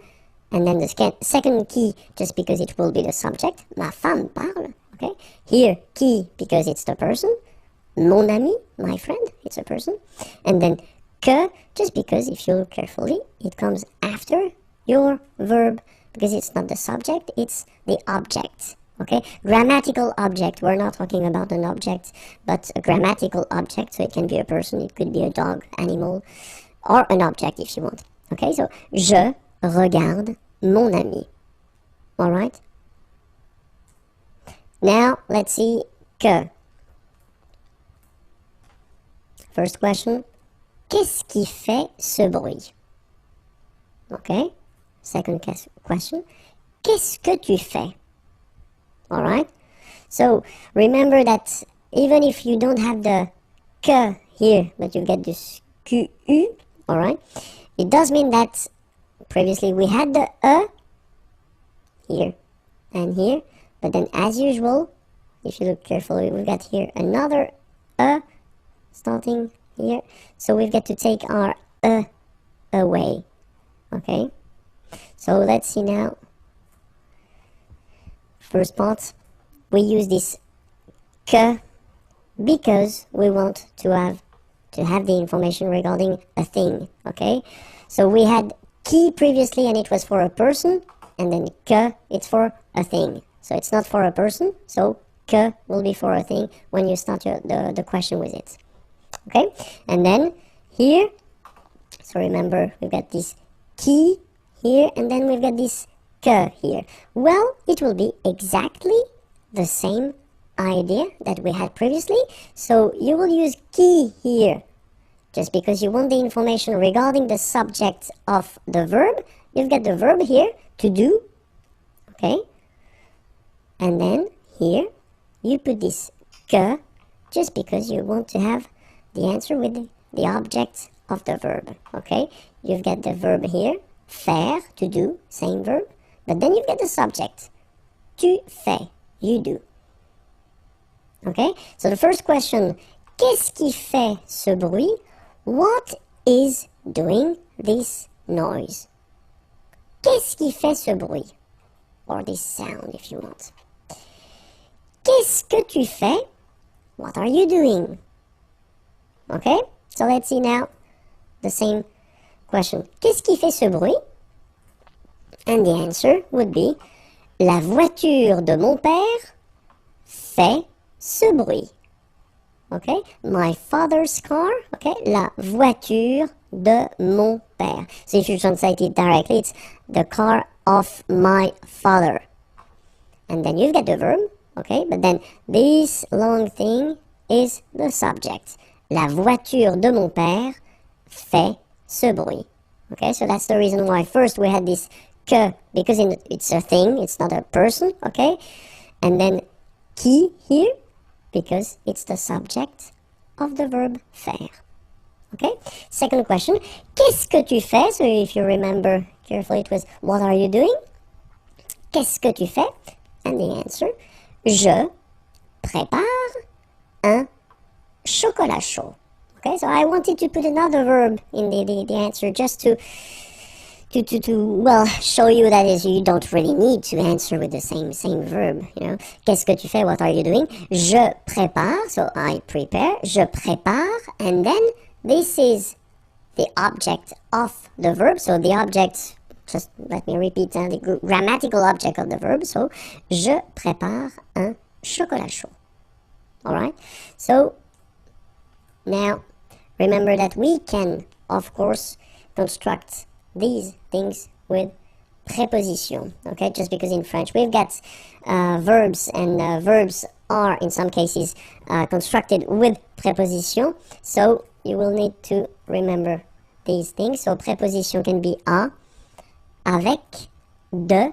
and then the second qui, just because it will be the subject, ma femme parle. Okay, here qui, because it's the person, mon ami, my friend, it's a person, and then que, just because if you look carefully, it comes after your verb, because it's not the subject, it's the object, okay? Grammatical object, we're not talking about an object, but a grammatical object, so it can be a person, it could be a dog, animal, or an object if you want, okay? So, je regarde mon ami, alright? Now, let's see que. First question, qu'est-ce qui fait ce bruit? Okay? Second question, qu'est-ce que tu fais? Alright? So, remember that even if you don't have the que here, but you get this QU, alright? It does mean that previously we had the here and here, but then as usual, if you look carefully, we've got here another starting here. So we've got to take our away, okay? So let's see now. First part, we use this que because we want to have the information regarding a thing, okay? So we had qui previously and it was for a person, and then que, it's for a thing. So it's not for a person, so que will be for a thing when you start the question with it. Okay? And then here, so remember we've got this qui here, and then we've got this que here. Well, it will be exactly the same idea that we had previously. So you will use qui here just because you want the information regarding the subject of the verb. You've got the verb here, to do, okay? And then here you put this que just because you want to have the answer with the object of the verb, okay? You've got the verb here, faire, to do, same verb, but then you've got the subject, tu fais, you do. Okay, so the first question, qu'est-ce qui fait ce bruit? What is doing this noise? Qu'est-ce qui fait ce bruit? Or this sound if you want. Qu'est-ce que tu fais? What are you doing? Okay, so let's see now the same question. Qu'est-ce qui fait ce bruit? And the answer would be, la voiture de mon père fait ce bruit. Okay, my father's car, okay, la voiture de mon père. So if you translate it directly, it's the car of my father. And then you've got the verb, okay, but then this long thing is the subject. La voiture de mon père fait ce bruit. Okay, so that's the reason why first we had this que, because it's a thing, it's not a person, okay, and then qui here, because it's the subject of the verb faire. Okay? Second question, qu'est-ce que tu fais? So if you remember carefully, it was, what are you doing? Qu'est-ce que tu fais? And the answer, je prépare un chocolat chaud. Okay, so I wanted to put another verb in the answer just to well, show you that is you don't really need to answer with the same verb, you know. Qu'est-ce que tu fais? What are you doing? Je prépare, so I prepare. Je prépare, and then this is the object of the verb. So the object, just let me repeat the grammatical object of the verb. So je prépare un chocolat chaud. All right. So now remember that we can, of course, construct these things with preposition, okay, just because in French we've got verbs, and verbs are in some cases constructed with preposition, so you will need to remember these things. So preposition can be à, avec, de,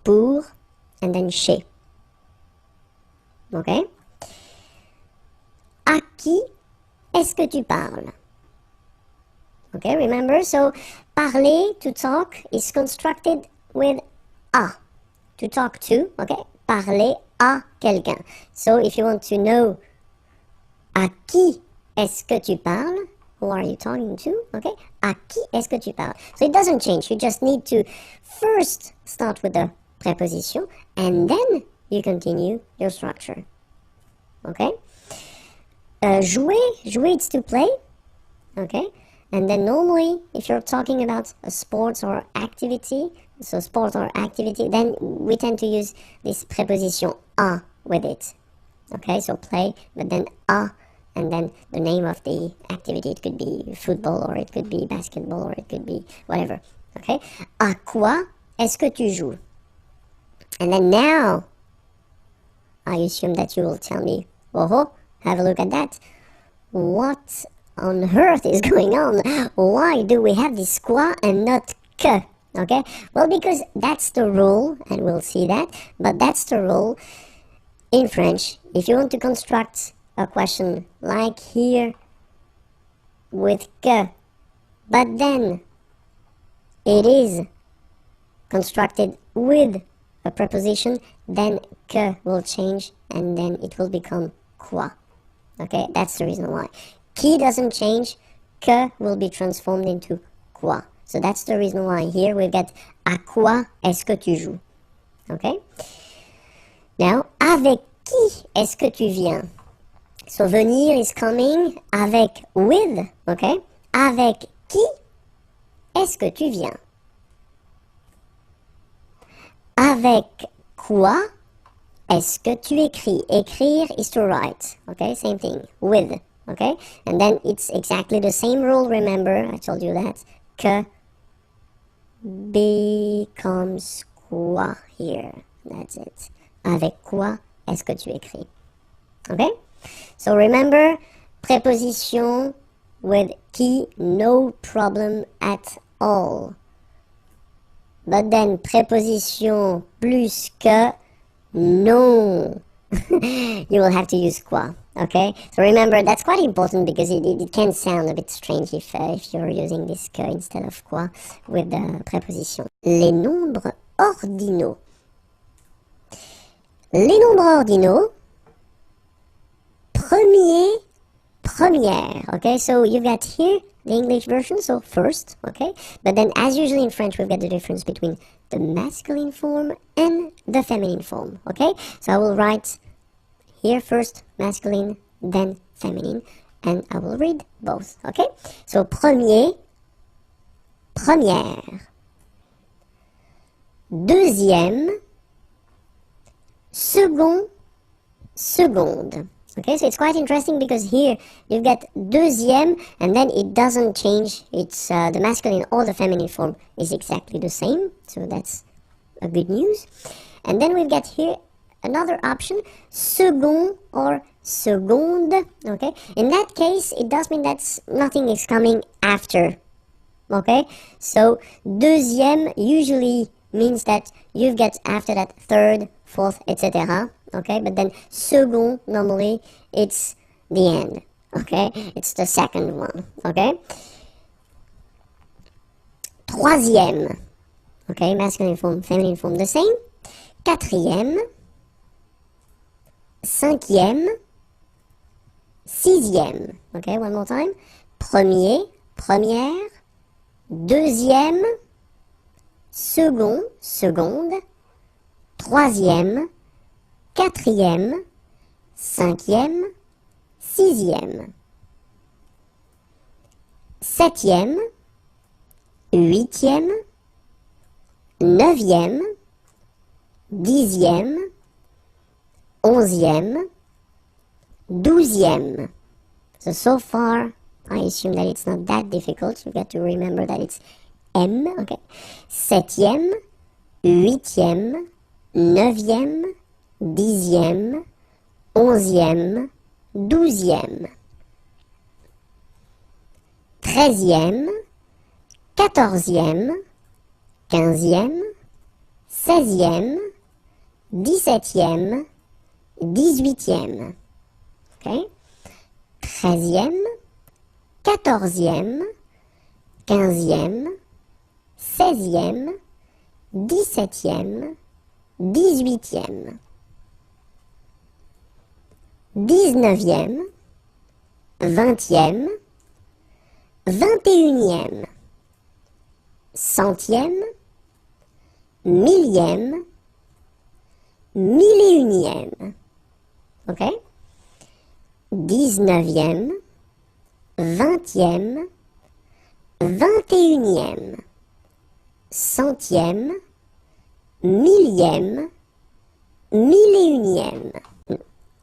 pour, and then chez. Okay? À qui est-ce que tu parles? Okay, remember, so parler, to talk, is constructed with à, to talk to, okay, parler à quelqu'un. So if you want to know à qui est-ce que tu parles, who are you talking to, okay, à qui est-ce que tu parles. So it doesn't change, you just need to first start with the preposition, and then you continue your structure, okay. Jouer, it's to play, okay. And then normally, if you're talking about a sports or activity, so sport or activity, then we tend to use this preposition à with it. Okay, so play, but then à, and then the name of the activity. It could be football, or it could be basketball, or it could be whatever. Okay, à quoi est-ce que tu joues? And then now, I assume that you will tell me, oh, have a look at that. What on earth is going on? Why do we have this quoi and not que? Okay, well, because that's the rule, and we'll see that, but that's the rule in French. If you want to construct a question like here with que, but then it is constructed with a preposition, then que will change and then it will become quoi. Okay, that's the reason why. Qui doesn't change, que will be transformed into quoi. So that's the reason why here we've got à quoi est-ce que tu joues. Okay? Now, avec qui est-ce que tu viens? So venir is coming avec with, okay? Avec qui est-ce que tu viens? Avec quoi est-ce que tu écris? Écrire is to write, okay? Same thing, with, okay? And then it's exactly the same rule, remember, I told you that. Que becomes quoi here. That's it. Avec quoi est-ce que tu écris? Okay? So remember, préposition with qui, no problem at all. But then, préposition plus que, non. You will have to use quoi, okay? So remember, that's quite important because it can sound a bit strange if you're using this que instead of quoi with the préposition. Les nombres ordinaux. Les nombres ordinaux, premier, première, okay? So you've got here the English version, so first, okay? But then as usually in French, we've got the difference between the masculine form and the feminine form, okay? So I will write here first masculine, then feminine, and I will read both, okay? So premier, première. Deuxième, second, seconde. Okay, so it's quite interesting because here you've got deuxième and then it doesn't change. It's the masculine or the feminine form is exactly the same. So that's a good news. And then we've got here another option, second or seconde. Okay, in that case, it does mean that nothing is coming after. Okay, so deuxième usually means that you've got after that third, fourth, etc. Okay, but then second, normally, it's the end, okay? It's the second one, okay? Troisième, okay? Masculine form, feminine form, the same. Quatrième, cinquième, sixième, okay? One more time. Premier, première, deuxième, second, seconde, troisième, quatrième, cinquième, sixième, septième, huitième, neuvième, dixième, onzième, douzième. So far, I assume that it's not that difficult. You've got to remember that it's M, okay? Septième, huitième, neuvième, dixième, onzième, douzième, treizième, quatorzième, quinzième, seizième, dix-septième, dix-huitième. Okay? Treizième, quatorzième, quinzième, seizième, dix-septième, dix-huitième. 19e, 20e, 21e, centième, millième, mille et unième. Ok? 19e, 20e, 21e, centième, millième, mille et unième.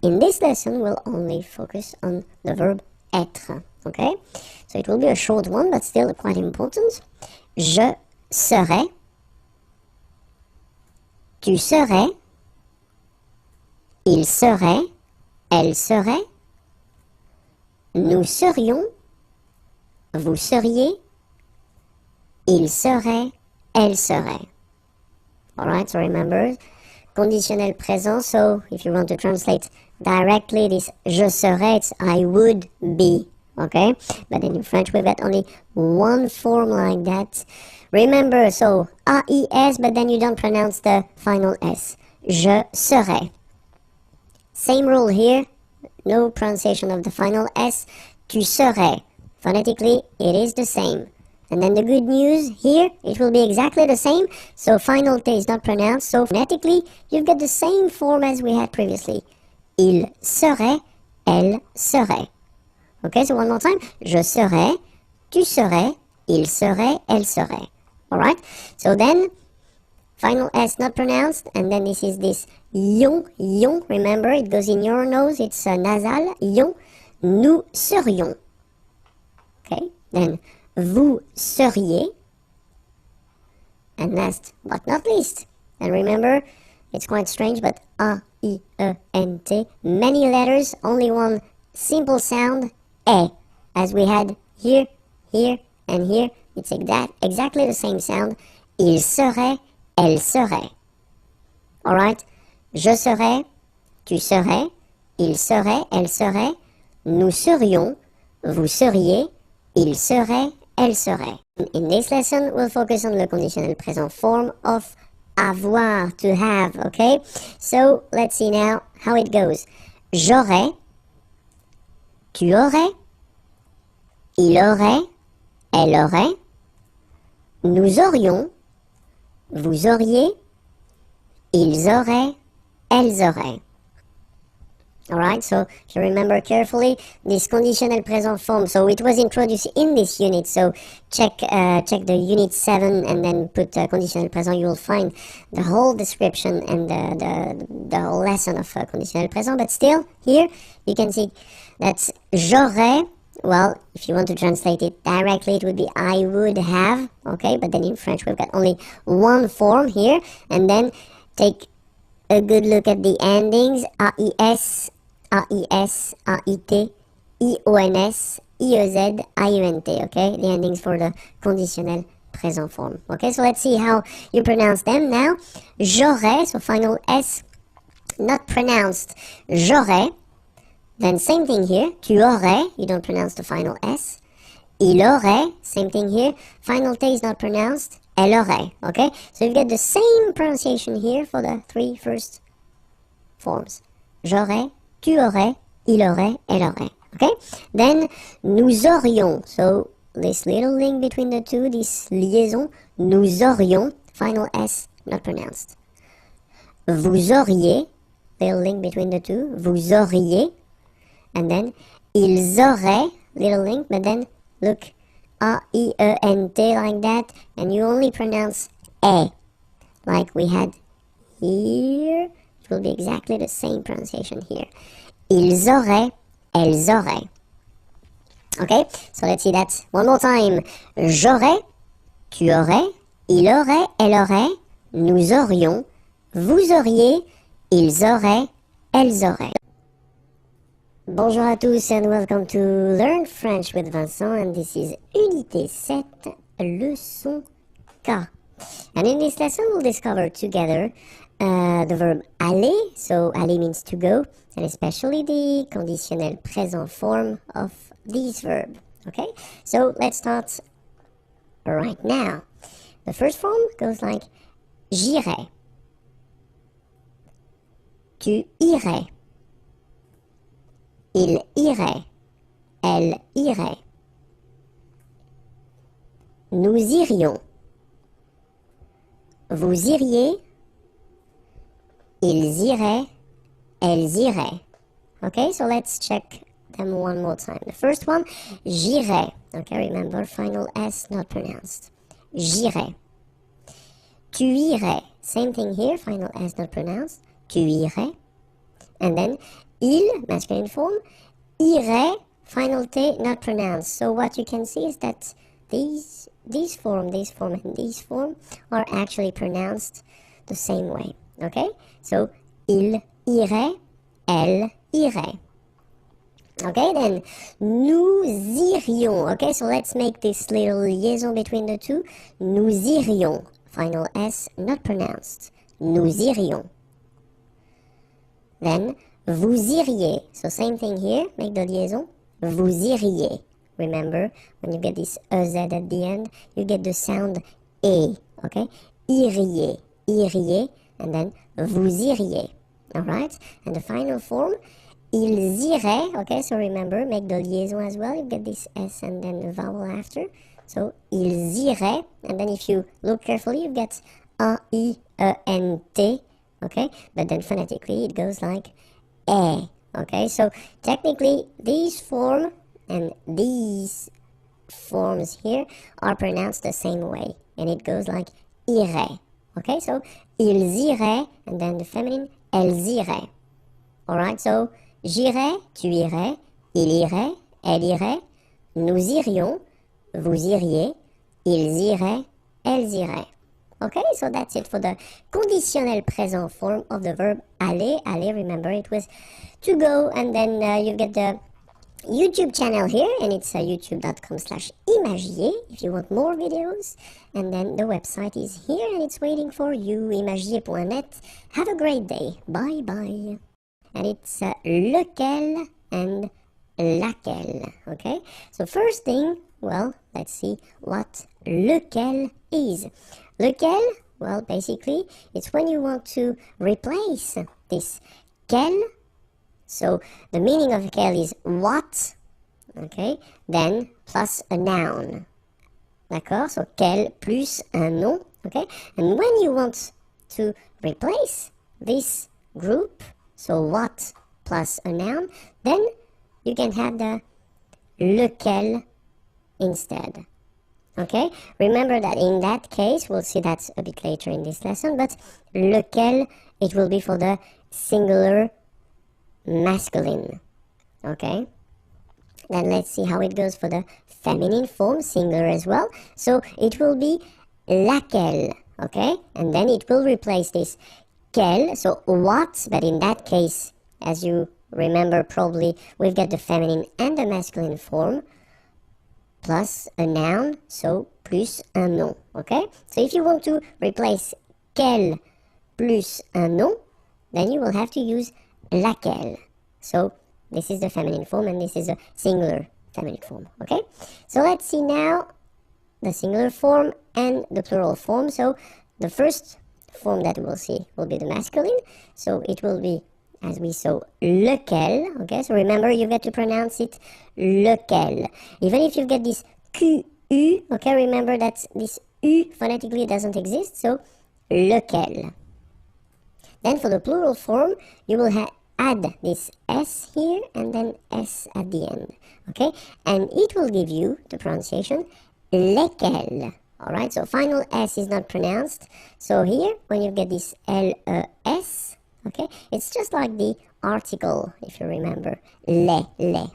In this lesson, we'll only focus on the verb être, okay? So it will be a short one, but still quite important. Je serai, tu serais, il serait, elle serait, nous serions, vous seriez, il serait, elle serait. Alright, so remember, conditionnel présent, so if you want to translate directly this je serais, it's I would be, okay? But then in French we've got only one form like that. Remember, so A-I-S, but then you don't pronounce the final S. Je serais. Same rule here, no pronunciation of the final S. Tu serais. Phonetically, it is the same. And then the good news here, it will be exactly the same. So final T is not pronounced. So phonetically, you've got the same form as we had previously. Il serait, elle serait. Okay, so one more time. Je serais, tu serais, il serait, elle serait. Alright? So then, final S not pronounced. And then this is this yon, yon. Remember, it goes in your nose. It's nasal. Yon. Nous serions. Okay, then vous seriez. And last but not least, and remember, it's quite strange, but A-I-E-N-T, many letters, only one simple sound, E, as we had here, here, and here. It's exactly the same sound. Il serait, elle serait. Alright? Je serais, tu serais, il serait, elle serait, nous serions, vous seriez, il serait, elle serait. In this lesson, we'll focus on the conditional present form of avoir, to have, okay? So, let's see now how it goes. J'aurais, tu aurais, il aurait, elle aurait, nous aurions, vous auriez, ils auraient, elles auraient. Alright, so if you remember carefully, this conditional present form, so it was introduced in this unit, so check the unit 7 and then put conditional present, you will find the whole description and the whole lesson of conditional present, but still, here, you can see that j'aurais, well, if you want to translate it directly, it would be I would have, okay, but then in French we've got only one form here, and then take a good look at the endings, AIS, AIS, AIT, IONS, IEZ, IUNT, okay? The endings for the conditional present form. Okay, so let's see how you pronounce them now. J'aurais, so final S, not pronounced. J'aurais. Then same thing here. Tu aurais, you don't pronounce the final S. Il aurait, same thing here. Final T is not pronounced. Elle aurait, okay? So you've got the same pronunciation here for the three first forms. J'aurais, tu aurais, il aurait, elle aurait, okay? Then, nous aurions, so this little link between the two, this liaison, nous aurions, final S, not pronounced. Vous auriez, little link between the two, vous auriez, and then, ils auraient, little link, but then, look, A-I-E-N-T like that, and you only pronounce E, like we had here. It will be exactly the same pronunciation here. Ils auraient, elles auraient. Okay, so let's see that one more time. J'aurais, tu aurais, il aurait, elle aurait, nous aurions, vous auriez, ils auraient, elles auraient. Bonjour à tous and welcome to Learn French with Vincent, and this is Unité 7, leçon K. And in this lesson we'll discover together the verb aller, so aller means to go, and especially the conditional present form of this verb. Okay, so let's start right now. The first form goes like j'irai, tu irais, il irait, elle irait, nous irions, vous iriez, ils iraient, elles iraient. Okay, so let's check them one more time. The first one, j'irai. Okay, remember, final S not pronounced. J'irai. Tu irais. Same thing here, final S not pronounced. Tu irais. And then, il, masculine form, irait, final T not pronounced. So what you can see is that this form, and this form are actually pronounced the same way. Okay, so il irait, elle irait. Okay, then nous irions. Okay, so let's make this little liaison between the two. Nous irions, final S not pronounced. Nous irions. Then vous iriez. So same thing here, make the liaison. Vous iriez. Remember, when you get this EZ at the end, you get the sound E. Okay, iriez, iriez, and then vous iriez. Alright, and the final form, ils iraient. Okay, so remember, make the liaison as well. You get this S and then the vowel after. So, ils iraient. And then if you look carefully, you get A-I-E-N-T. Okay? But then phonetically, it goes like E. Okay? So, technically, these form and these forms here are pronounced the same way. And it goes like irait. Okay? So, ils iraient. And then the feminine, elles iraient. Alright? So, j'irai, tu irais, il irait, elle irait, nous irions, vous iriez, ils iraient, elles iraient. Okay, so that's it for the conditionnel présent form of the verb aller. Aller, remember it was to go, and then you get the YouTube channel here, and it's youtube.com/imagier if you want more videos. And then the website is here, and it's waiting for you, imagier.net. Have a great day. Bye bye. And it's lequel and laquelle. Okay, so first thing, well, let's see what lequel is. Lequel, well, basically, it's when you want to replace this quel. So the meaning of quel is what, okay, then plus a noun. D'accord, so quel plus un nom, okay, and when you want to replace this group, so what plus a noun, then you can have the lequel instead. Okay, remember that in that case, we'll see that a bit later in this lesson, but lequel, it will be for the singular masculine. Okay, then let's see how it goes for the feminine form, singular as well. So it will be laquelle, okay, and then it will replace this quel, so what, but in that case, as you remember probably, we've got the feminine and the masculine form, plus a noun, so plus un nom, okay? So if you want to replace quel plus un nom, then you will have to use laquelle. So this is the feminine form and this is a singular feminine form, okay? So let's see now the singular form and the plural form. So the first form that we'll see will be the masculine, so it will be, as we saw, lequel, okay, so remember you get to pronounce it lequel. Even if you get this QU, okay, remember that this U phonetically doesn't exist, so lequel. Then for the plural form, you will add this S here and then S at the end, okay, and it will give you the pronunciation lesquels. Alright, so final S is not pronounced, so here when you get this L-E-S, okay, it's just like the article, if you remember, les,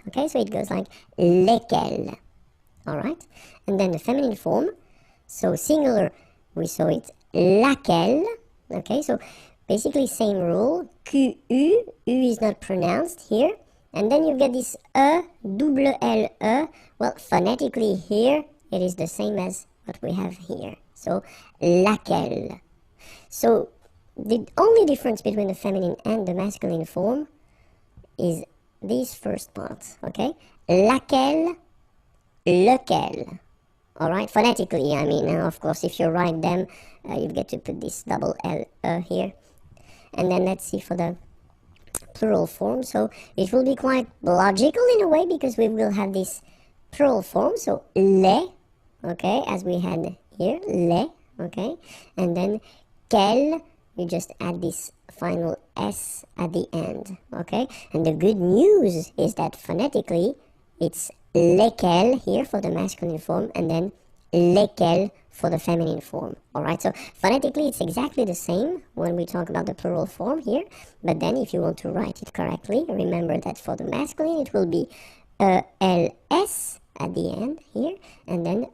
okay, so it goes like lesquels, alright, and then the feminine form, so singular, we saw it laquelle, okay, so basically same rule, Q-U, U is not pronounced here, and then you get this E-double-L-E, well, phonetically here, it is the same as what we have here, so laquelle. So the only difference between the feminine and the masculine form is these first parts, okay? Laquelle, lequel. Alright, phonetically, I mean, of course, if you write them, you get to put this double L here. And then let's see for the plural form. So it will be quite logical in a way because we will have this plural form, so les, okay, as we had here, les, okay, and then quel, you just add this final S at the end, okay, and the good news is that phonetically it's lesquels here for the masculine form and then lesquels for the feminine form, alright, so phonetically it's exactly the same when we talk about the plural form here, but then if you want to write it correctly, remember that for the masculine it will be E-L-S at the end here, and then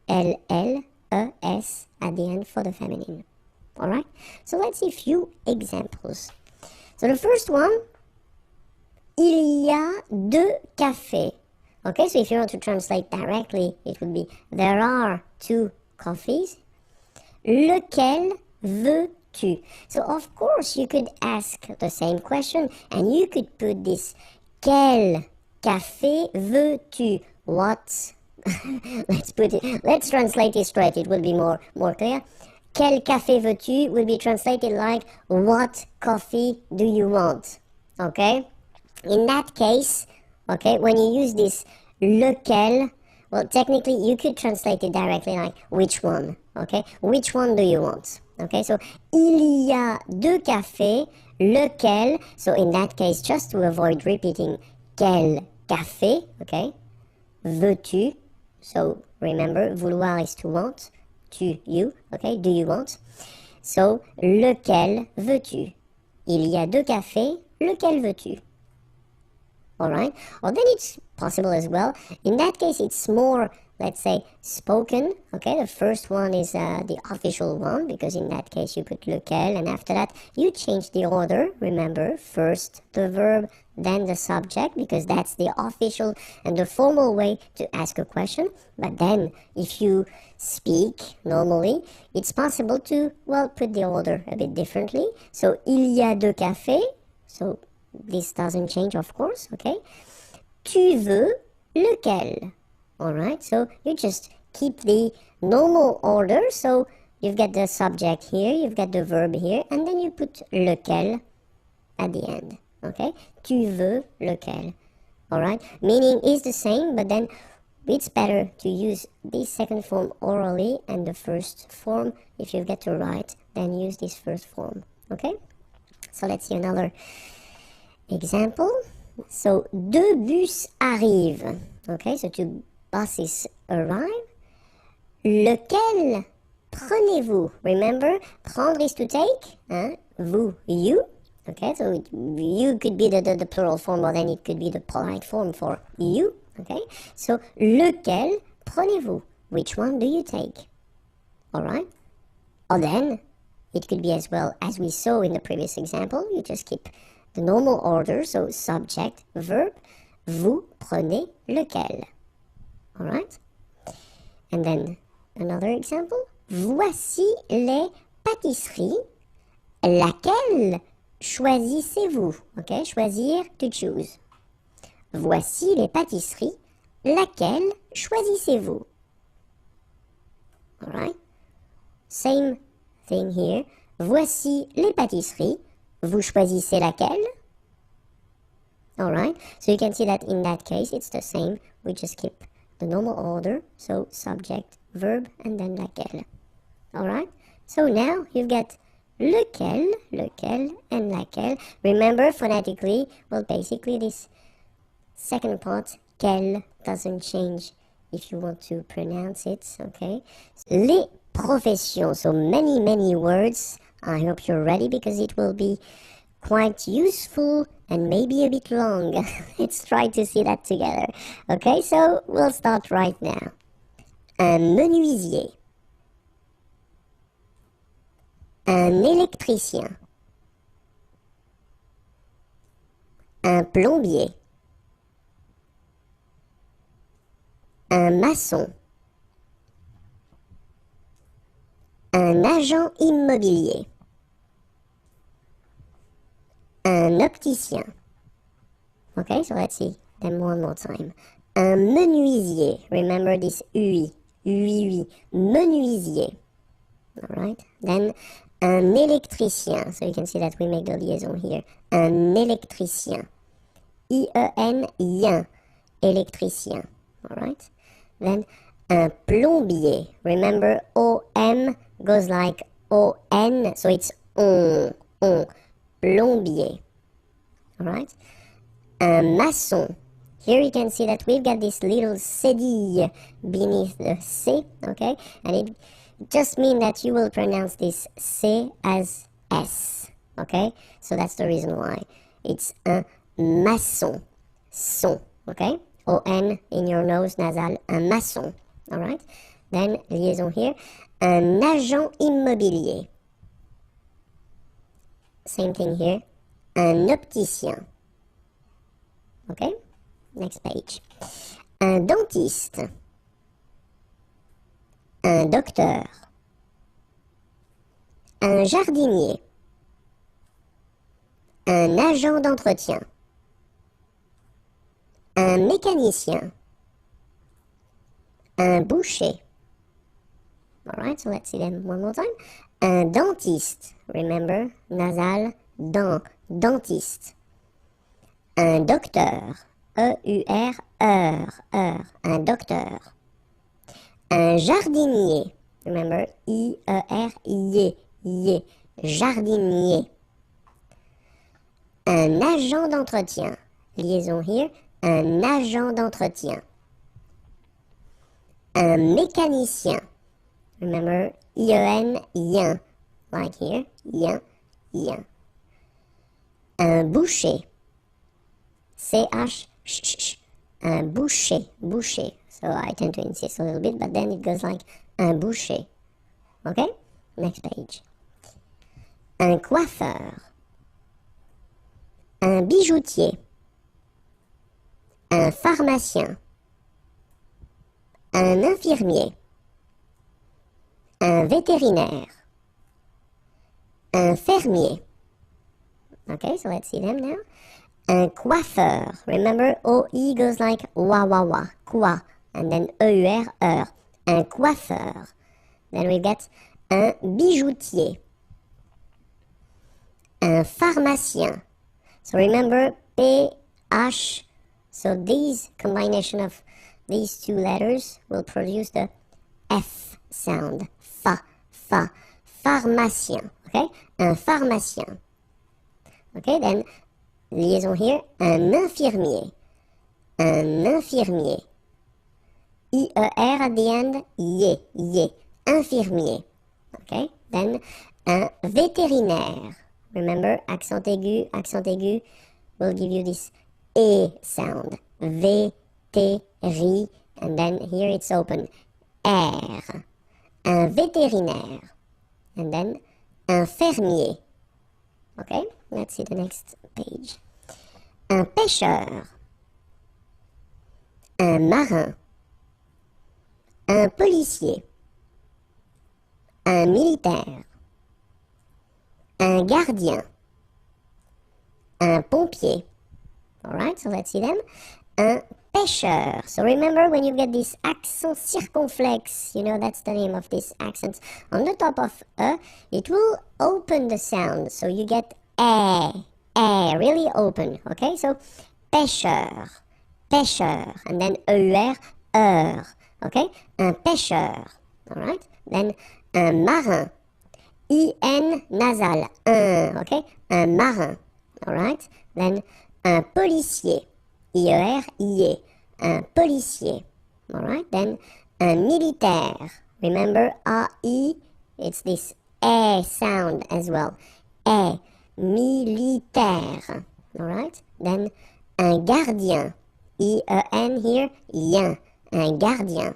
E-L-L-E-S at the end for the feminine. Alright, so let's see a few examples. So the first one, il y a deux cafés. Okay, so if you want to translate directly, it would be there are two coffees. Lequel veux-tu? So of course you could ask the same question and you could put this quel café veux-tu? What? Let's translate it straight, it will be more clear. Quel café veux-tu will be translated like what coffee do you want? Okay? In that case, okay, when you use this lequel, Well, technically, you could translate it directly like which one, okay? Which one do you want? Okay, so il y a deux cafés, lequel? So in that case, just to avoid repeating quel café, okay? Veux-tu? So remember, vouloir is to want, tu, you, okay? Do you want? So lequel veux-tu? Il y a deux cafés, lequel veux-tu? Alright, or then it's possible as well. In that case, it's more, let's say, spoken. Okay, the first one is the official one, because in that case you put lequel, and after that you change the order. Remember, first the verb, then the subject, because that's the official and the formal way to ask a question. But then, if you speak normally, it's possible to, well, put the order a bit differently. So, il y a deux cafés. So, this doesn't change, of course, okay? Tu veux lequel? Alright, so you just keep the normal order. So you've got the subject here, you've got the verb here, and then you put lequel at the end, okay? Tu veux lequel? Alright, meaning is the same, but then it's better to use this second form orally and the first form, if you get to write, then use this first form, okay? So let's see another example. So, deux bus arrivent. Okay, so two buses arrive. Lequel prenez-vous? Remember, prendre is to take. Vous, you. Okay, so you could be the plural form, or then it could be the polite form for you. Okay, so lequel prenez-vous? Which one do you take? Alright. Or then, it could be as well, as we saw in the previous example, you just keep the normal order, so subject, verb, vous prenez lequel. Alright? And then another example. Voici les pâtisseries. Laquelle choisissez-vous? Okay, choisir, to choose. Voici les pâtisseries. Laquelle choisissez-vous? Alright? Same thing here. Voici les pâtisseries. Vous choisissez laquelle? Alright, so you can see that in that case it's the same. We just keep the normal order, so subject, verb, and then laquelle. Alright, so now you've got lequel, lequel, and laquelle. Remember phonetically, well, basically this second part, quel, doesn't change if you want to pronounce it, okay? Les professions, so many words. I hope you're ready, because it will be quite useful and maybe a bit long. Let's try to see that together. Okay, so we'll start right now. Un menuisier. Un électricien. Un plombier. Un maçon. Un agent immobilier. Un opticien. Okay, so let's see them one more time. Un menuisier. Remember this UI. UI. Menuisier. Alright. Then un électricien. So you can see that we make the liaison here. Un électricien. I-E-N-ien. Électricien. Alright. Then un plombier. Remember O-M goes like O-N. So it's on. Plombier. Alright? Un maçon. Here you can see that we've got this little cédille beneath the C, okay? And it just means that you will pronounce this C as S, okay? So that's the reason why. It's un maçon. Son, okay? O-N in your nose nasal. Un maçon. Alright? Then, liaison here. Un agent immobilier. Same thing here. Un opticien. Okay? Next page. Un dentiste. Un docteur. Un jardinier. Un agent d'entretien. Un mécanicien. Un boucher. Alright, so let's see them one more time. Un dentiste. Remember, nasal, dent, dentiste. Un docteur. E-U-R, heure. Un docteur. Un jardinier. Remember, I-E-R-I-E, jardinier. Un agent d'entretien. Liaison here. Un agent d'entretien. Un mécanicien. Remember, I-E-N, yen. Like here, yen, yen. Un boucher. C-H, un boucher, boucher. So I tend to insist a little bit, but then it goes like un boucher. Okay? Next page. Un coiffeur. Un bijoutier. Un pharmacien. Un infirmier. Un vétérinaire. Un fermier. Okay, so let's see them now. Un coiffeur. Remember, O-I goes like wa-wa-wa, quoi, and then E-U-R, er. Un coiffeur. Then we get un bijoutier. Un pharmacien. So remember, P-H. So these combination of these two letters will produce the F sound. Fa, fa. Pharmacien. Okay? Un pharmacien. Okay, then liaison here, un infirmier. Un infirmier. I-E-R at the end, ye, ye. Infirmier. Okay, then un vétérinaire. Remember, accent aigu will give you this E sound. V-T-R-I, and then here it's open. R. Un vétérinaire. And then un fermier. Okay, let's see the next page. Un pêcheur. Un marin. Un policier. Un militaire. Un gardien. Un pompier. Alright, so let's see them. Un pêcheur. So remember when you get this accent circonflexe, you know that's the name of this accent. On the top of it will open the sound. So you get really open. Okay, so pêcheur, pêcheur, and then E-U-R, okay, un pêcheur. Alright, then un marin, I-N nasal, okay, un marin. Alright, then un policier, I-E-R-I-E, un policier. Alright, then un militaire. Remember, A-I, it's this E sound as well. E, militaire. Alright, then un gardien. I-E-N here, yen, un gardien.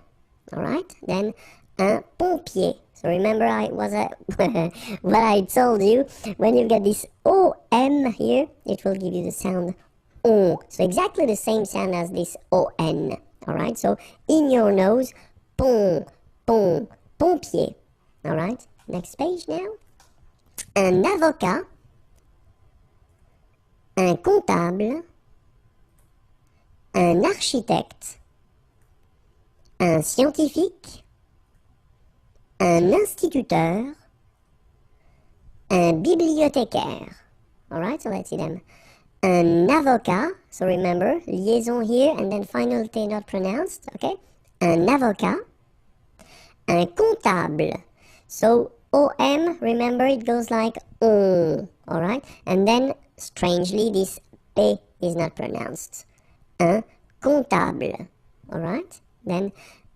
Alright, then un pompier. So remember what I told you, when you get this O-M here, it will give you the sound O. So exactly the same sound as this O-N. Alright, so in your nose, pompier. Alright, next page now. Un avocat. Un comptable. Un architecte. Un scientifique. Un instituteur. Un bibliothécaire. Alright, so let's see them. Un avocat, so remember, liaison here and then final T not pronounced, okay? Un avocat. Un comptable. So O-M, remember it goes like on, alright? And then, strangely, this P is not pronounced. Un comptable, alright? Then,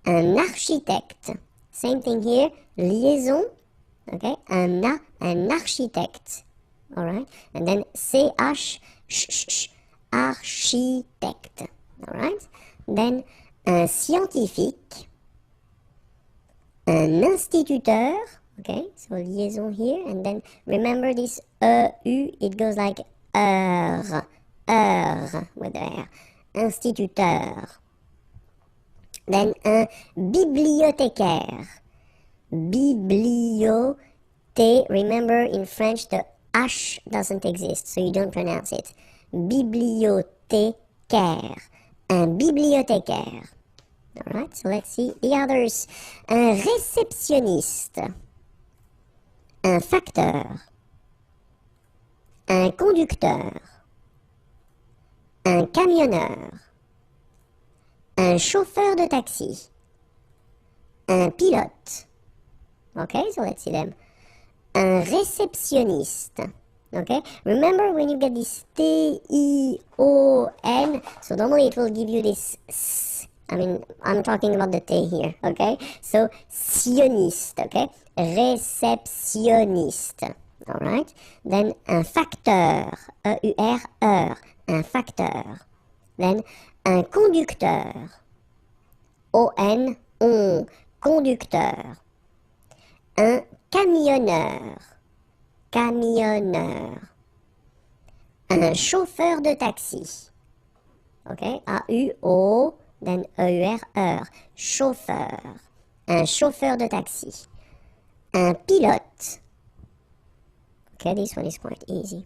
un architecte. Same thing here, liaison, okay? Un architecte, alright? And then C-H, architecte, alright? Then, un scientifique. Un instituteur, okay, so liaison here, and then remember this E-U, it goes like with the R, instituteur. Then un bibliothécaire, remember in French the H doesn't exist, so you don't pronounce it. Bibliothécaire, un bibliothécaire. Alright, so let's see the others. Un réceptionniste. Un facteur. Un conducteur. Un camionneur. Un chauffeur de taxi. un pilote. Okay, so let's see them. Un réceptionniste. Okay, remember when you get this T-I-O-N, so normally it will give you this S. I mean, I'm talking about the T here, okay? So, sioniste, okay? Réceptionniste, alright? Then, un facteur, E-U-R-E, un facteur. Then, un conducteur, O-N, on, conducteur. Un camionneur, camionneur. Un chauffeur de taxi, okay? A-U-O, then E-U-R-E, chauffeur. Un chauffeur de taxi. Un pilote. Okay, this one is quite easy.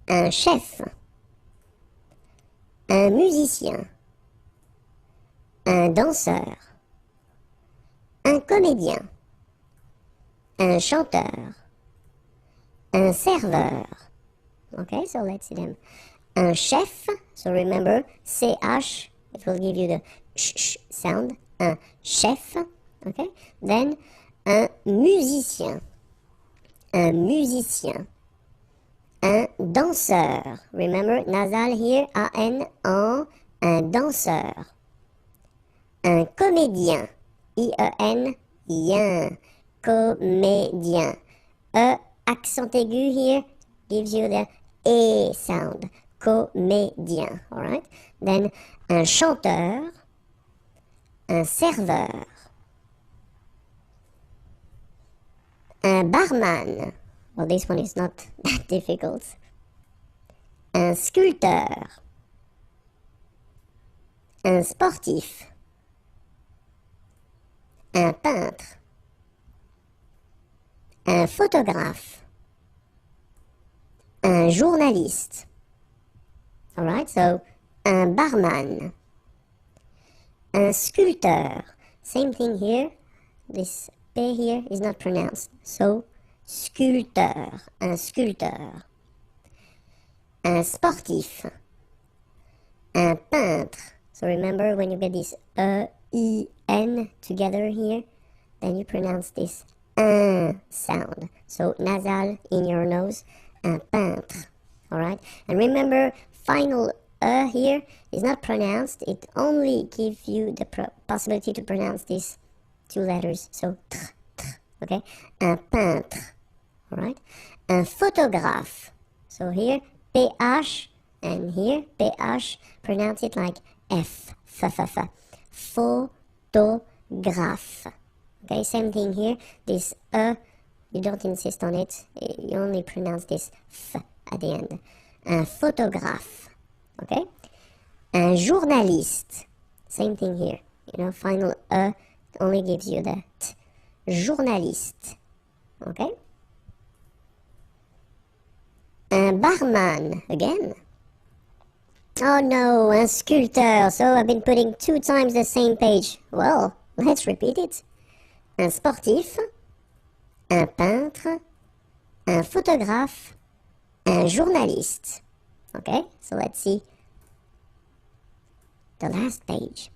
Un chef. Un musicien. Un danseur. Un comédien. Un chanteur. Un serveur. Okay, so let's see them. Un chef, so remember, CH, it will give you the sh sound. Un chef, okay? Then, un musicien. Un musicien. Un danseur. Remember, nasal here, A-N, en, un danseur. Un comédien. I-E-N, yen. Comédien. E, accent aigu here, gives you the E sound. Comédien, alright? Then, un chanteur. Un serveur. Un barman. Well, this one is not that difficult. Un sculpteur. Un sportif. Un peintre. Un photographe. Un journaliste. Alright, so, un barman. Un sculpteur. Same thing here. This P here is not pronounced. So, sculpteur. Un sculpteur. Un sportif. Un peintre. So remember when you get this E-I-N together here, then you pronounce this un sound. So nasal in your nose. Un peintre. Alright? And remember, final here is not pronounced. It only gives you the possibility to pronounce these two letters. So, tr, tr, okay? Un peintre. Alright? Un photographe. So here, PH, and here, PH, pronounce it like F, F, F, F. Photographe. Okay, same thing here. This you don't insist on it. You only pronounce this F at the end. Un photographe. Okay? Un journaliste. Same thing here. You know, final only gives you the T. Journaliste. Okay? Un barman. Again. Oh no, un sculpteur. So I've been putting 2 times the same page. Well, let's repeat it. Un sportif. Un peintre. Un photographe. Un journaliste. Okay, so let's see the last page.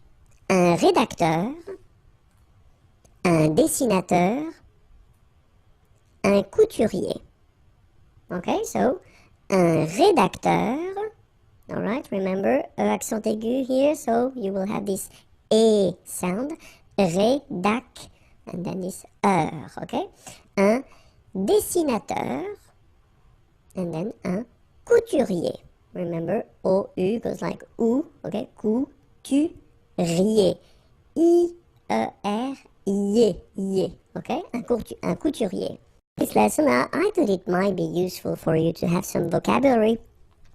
Un rédacteur. Un dessinateur. Un couturier. Okay, so un rédacteur. Alright, remember, accent aigu here, so you will have this E sound. Rédac, and then this okay? Un dessinateur. And then un couturier. Remember, O-U goes like OU, okay? Couturier. I-E-R-I-E, okay? Un couturier. This lesson, I thought it might be useful for you to have some vocabulary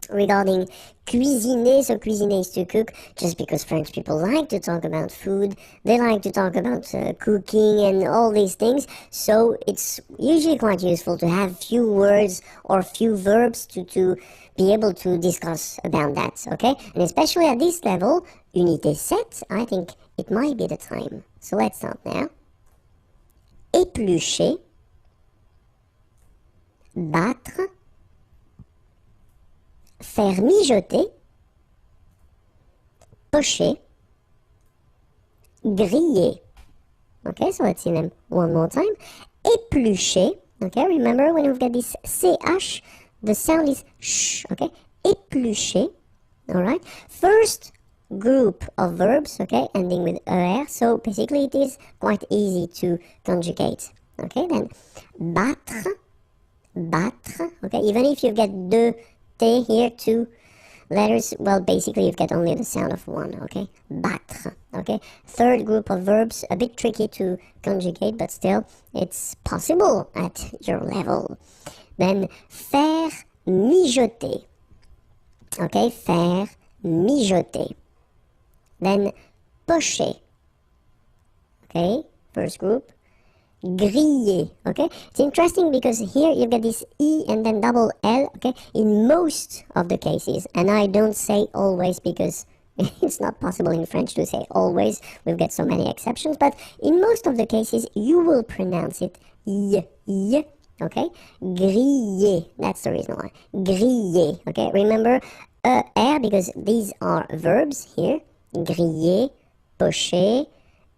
regarding cuisiner. So cuisiner is to cook, just because French people like to talk about food. They like to talk about cooking and all these things. So it's usually quite useful to have few words or few verbs to be able to discuss about that, okay? And especially at this level, Unité 7, I think it might be the time. So let's start now. Éplucher. Battre. Faire mijoter. Pocher. griller. Okay, so let's see them one more time. Éplucher. Okay, remember when we've got this CH, the sound is sh. Okay, éplucher. All right. First group of verbs, okay, ending with er. So basically it is quite easy to conjugate. Okay, then battre. Battre. Okay, even if you get deux T here, two letters, well, basically you get only the sound of one. Okay, battre. Okay, third group of verbs, a bit tricky to conjugate, but still it's possible at your level. Then faire mijoter. Okay, faire mijoter. Then pocher. Okay, first group. Griller. Okay, it's interesting because here you get this E and then double L. Okay, in most of the cases, and I don't say always because it's not possible in French to say always. We've got so many exceptions, but in most of the cases, you will pronounce it y, y. Okay, griller. That's the reason why. Griller. Okay, remember er because these are verbs here. Griller, pocher,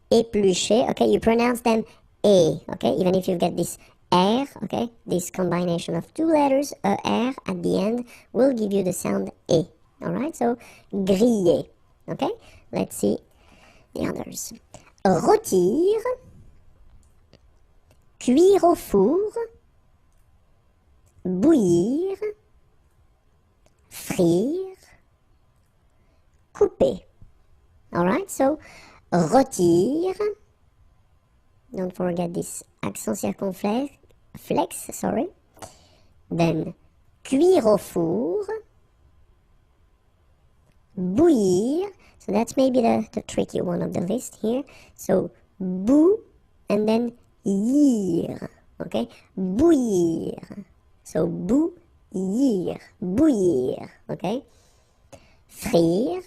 éplucher. Okay, you pronounce them A. Okay, even if you get this R. Okay, this combination of two letters, R at the end, will give you the sound E. Alright, so griller. Okay, let's see the others. Rôtir, cuire au four, bouillir, frire, couper. Alright, so rôtir, don't forget this accent circonflexe, sorry. Then cuire au four, bouillir, so that's maybe the tricky one of the list here. So bou and then ir, okay, bouillir. So bouillir, bouillir, okay. Frire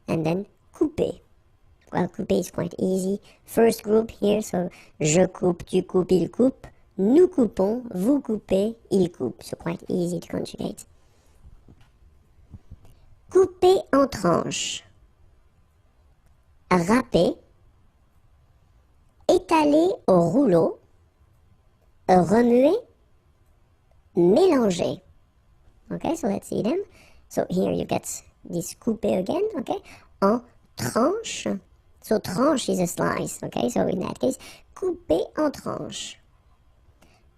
and then couper. Well, couper is quite easy. First group here, so je coupe, tu coupes, il coupe. Nous coupons, vous coupez, il coupe. So quite easy to conjugate. Couper en tranches. Râper. Étaler au rouleau. Remuer. Mélanger. Okay, so let's see them. So here you get this couper again, okay, en tranche. So tranche is a slice, okay, so in that case, couper en tranche.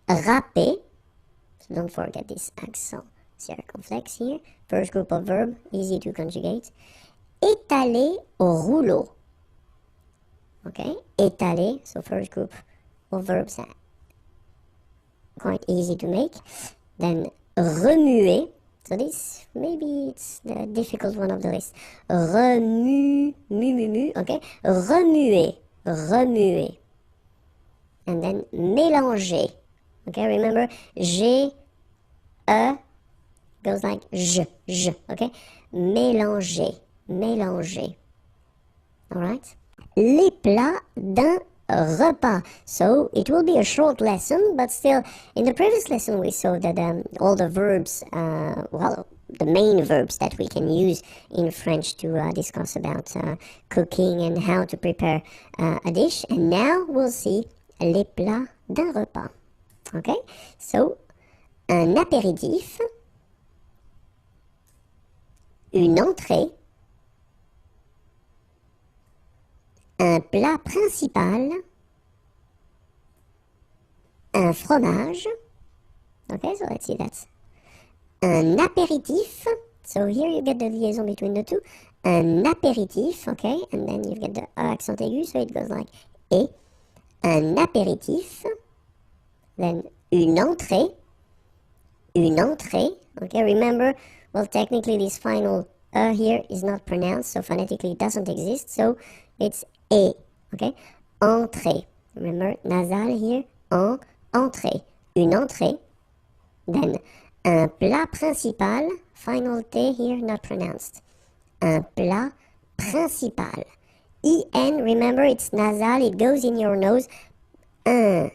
Râper, so don't forget this accent circonflexe here. First group of verb, easy to conjugate. Étaler au rouleau. Okay, étaler, so first group of verbs, quite easy to make. Then remuer, so this, maybe it's the difficult one of the list. Remue, okay, remuer, remuer. And then mélanger. Okay, remember, G, E, goes like je, okay? Mélanger, mélanger. Alright? Les plats d'un repas. So it will be a short lesson, but still, in the previous lesson we saw that all the verbs, well, the main verbs that we can use in French to discuss about cooking and how to prepare a dish. And now we'll see les plats d'un repas. Okay? So, un apéritif, une entrée, un plat principal, un fromage. Okay, so let's see, that's un apéritif. So here you get the liaison between the two. Un apéritif, okay, and then you get the accent aigu, so it goes like et. Un apéritif. Then une entrée. Une entrée. Okay, remember, well, technically this final here is not pronounced, so phonetically it doesn't exist, so it's et. Okay, entrée. Remember, nasal here, en, entrée. Une entrée. Then un plat principal, final T here not pronounced. Un plat principal. En, remember, it's nasal, it goes in your nose. Un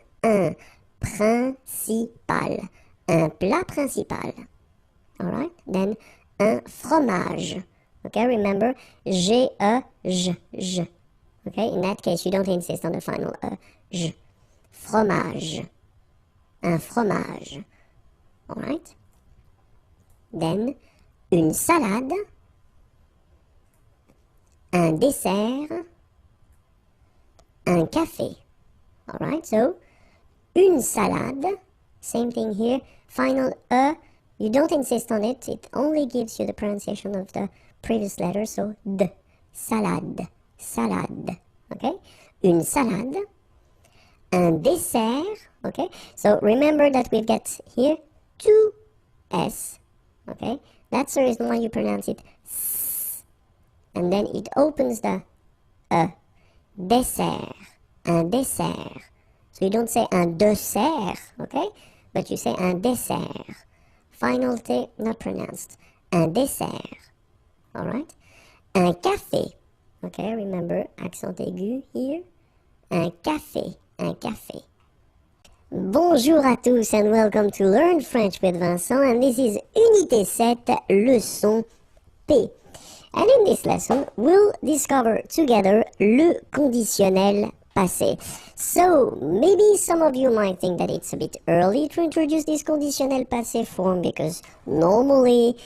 principal. Un plat principal. Alright? Then, un fromage. Okay, remember, G-E-J. Okay, in that case, you don't insist on the final j. Fromage. Un fromage. Alright? Then, une salade. Un dessert. Un café. Alright, so, une salade. Same thing here. Final you don't insist on it. It only gives you the pronunciation of the previous letter. So, d. Salade. Salade. Okay? Une salade. Un dessert. Okay? So, remember that we've got here two S. Okay? That's the reason why you pronounce it S. And then it opens the dessert. Un dessert. So you don't say un dessert, okay? But you say un dessert. Final T not pronounced. Un dessert. Alright? Un café. Okay, remember accent aigu here. Un café. Un café. Bonjour à tous and welcome to Learn French with Vincent, and this is Unité 7, leçon P. And in this lesson, we'll discover together le conditionnel passé. So, maybe some of you might think that it's a bit early to introduce this conditionnel passé form because normally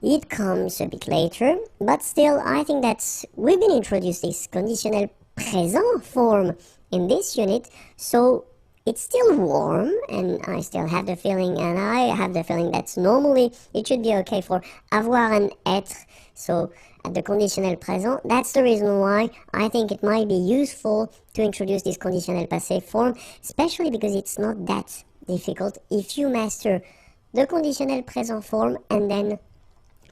it comes a bit later, but still I think that we've been introduced this conditionnel présent form in this unit, so it's still warm, and I still have the feeling, and I have the feeling that normally it should be okay for avoir and être, so at the conditionnel présent. That's the reason why I think it might be useful to introduce this conditionnel passé form, especially because it's not that difficult if you master the conditionnel présent form and then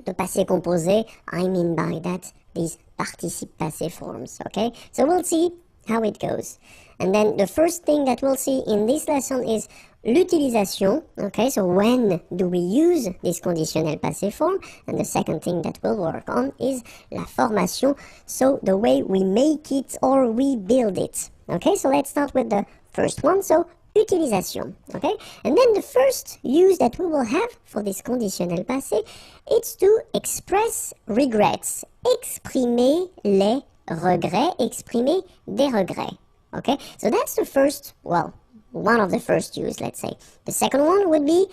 the passé composé. I mean by that these participe passé forms, okay? So we'll see how it goes. And then the first thing that we'll see in this lesson is l'utilisation. Okay, so when do we use this conditionnel passé form? And the second thing that we'll work on is la formation, so the way we make it or we build it. Okay, so let's start with the first one, so utilisation. Okay, and then the first use that we will have for this conditionnel passé, it's to express regrets. Exprimer les regrets, exprimer des regrets. Okay, so that's the first, well, one of the first use, let's say. The second one would be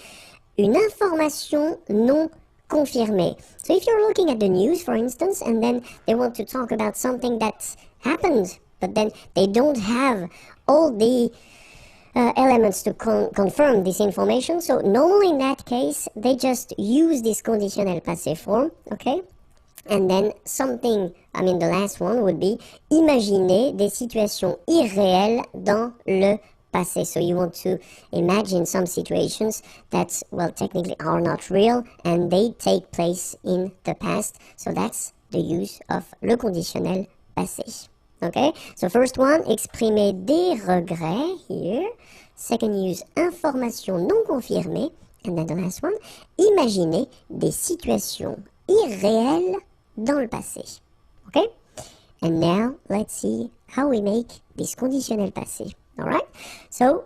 une information non confirmée. So if you're looking at the news, for instance, and then they want to talk about something that happened, but then they don't have all the elements to confirm this information, so normally in that case, they just use this conditionnel passé form, okay? And then something, I mean the last one would be imaginer des situations irréelles dans le passé. So you want to imagine some situations that, well, technically are not real and they take place in the past. So that's the use of le conditionnel passé. Okay, so first one, exprimer des regrets here. Second use, information non confirmée. And then the last one, imaginer des situations irréelles dans le passé. Okay? And now, let's see how we make this conditionnel passé. Alright? So,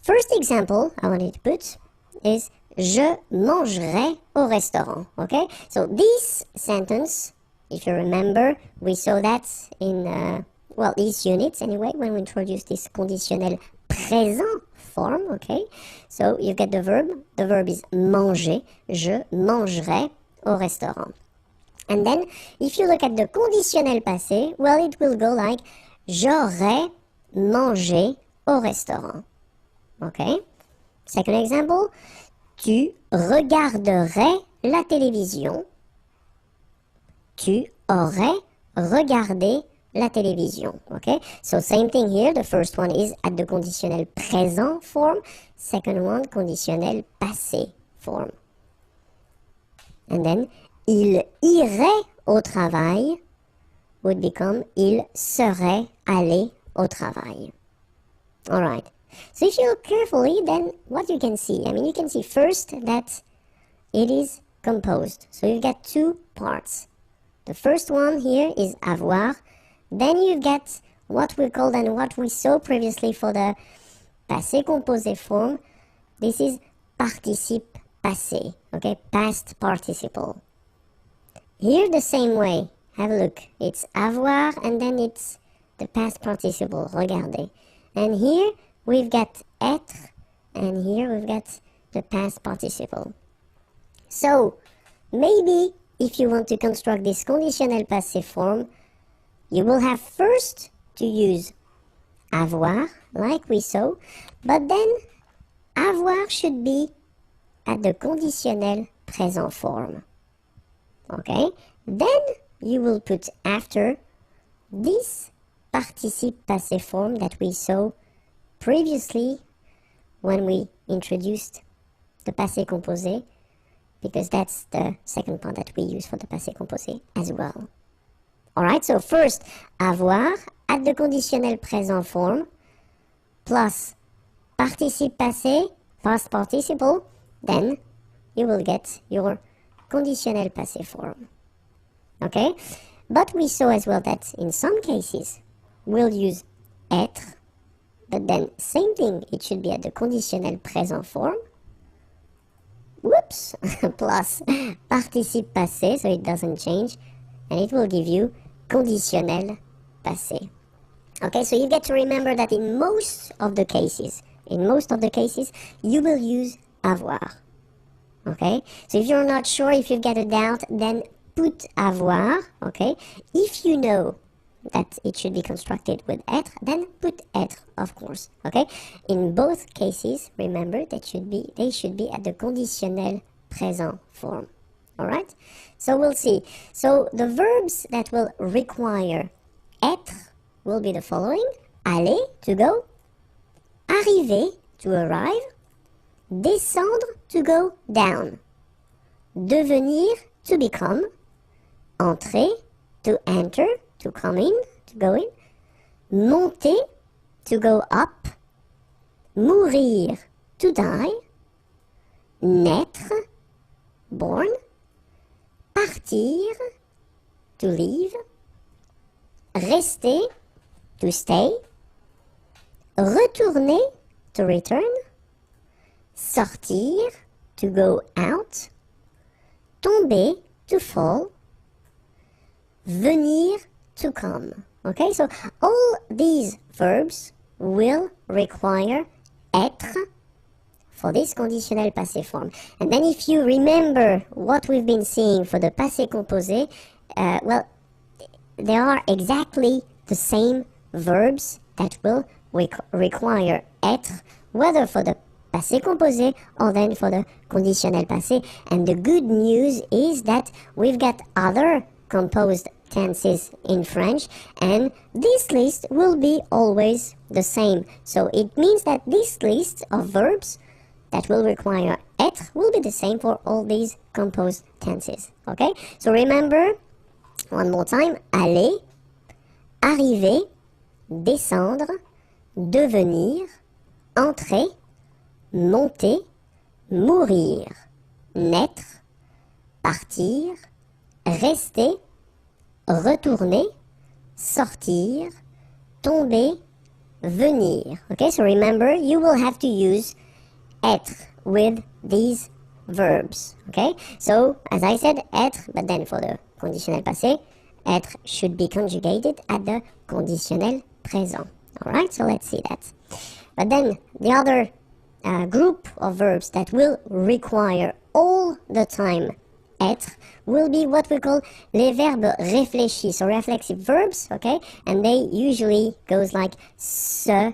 first example I wanted to put is je mangerai au restaurant. Okay? So, this sentence, if you remember, we saw that in, well, these units anyway, when we introduced this conditionnel présent form. Okay? So, you get the verb is manger. Je mangerai au restaurant. And then, if you look at the conditionnel passé, well, it will go like j'aurais mangé au restaurant. Okay? Second example, tu regarderais la télévision. Tu aurais regardé la télévision. Okay? So, same thing here. The first one is at the conditionnel présent form. Second one, conditionnel passé form. And then, il irait au travail would become il serait allé au travail. Alright. So if you look carefully, then what you can see? I mean, you can see first that it is composed. So you've got two parts. The first one here is avoir. Then you've got what we called and what we saw previously for the passé composé form. This is participe passé. Okay, past participle. Here the same way. have a look. It's avoir and then it's the past participle, regardez. And here we've got être and here we've got the past participle. So maybe if you want to construct this conditionnel passé form, you will have first to use avoir, like we saw, but then avoir should be at the conditionnel présent form. Okay? Then you will put after this participe passé form that we saw previously when we introduced the passé composé, because that's the second part that we use for the passé composé as well. Alright, so first, avoir at the conditionnel présent form plus participe passé, past participle, then you will get your conditionnel passé form. Okay? But we saw as well that in some cases we'll use être, but then same thing, it should be at the conditionnel présent form. Whoops! Plus participe passé, so it doesn't change, and it will give you conditionnel passé. Okay, so you get to remember that in most of the cases, you will use avoir. Okay, so if you're not sure, if you've got a doubt, then put avoir. Okay, if you know that it should be constructed with être, then put être, of course. Okay, in both cases, remember that they should be at the conditionnel présent form. Alright, so we'll see. So the verbs that will require être will be the following: aller, to go; arriver, to arrive; descendre, to go down; devenir, to become; entrer, to enter, to come in, to go in; monter, to go up; mourir, to die; naître, born; partir, to leave; rester, to stay; retourner, to return; sortir, to go out; tomber, to fall; venir, to come. Okay, so all these verbs will require être for this conditionnel passé form. And then if you remember what we've been seeing for the passé composé, well, there are exactly the same verbs that will require être, whether for the passé composé or then for the conditionnel passé. And the good news is that we've got other composed tenses in French, and this list will be always the same. So it means that this list of verbs that will require être will be the same for all these composed tenses. Okay? So remember, one more time: aller, arriver, descendre, devenir, entrer, monter, mourir, naître, partir, rester, retourner, sortir, tomber, venir. Okay, so remember, you will have to use être with these verbs. Okay, so as I said, être, but then for the conditionnel passé, être should be conjugated at the conditionnel présent. Alright, so let's see that. But then the other group of verbs that will require all the time être will be what we call les verbes réfléchis, so reflexive verbs, okay? And they usually goes like se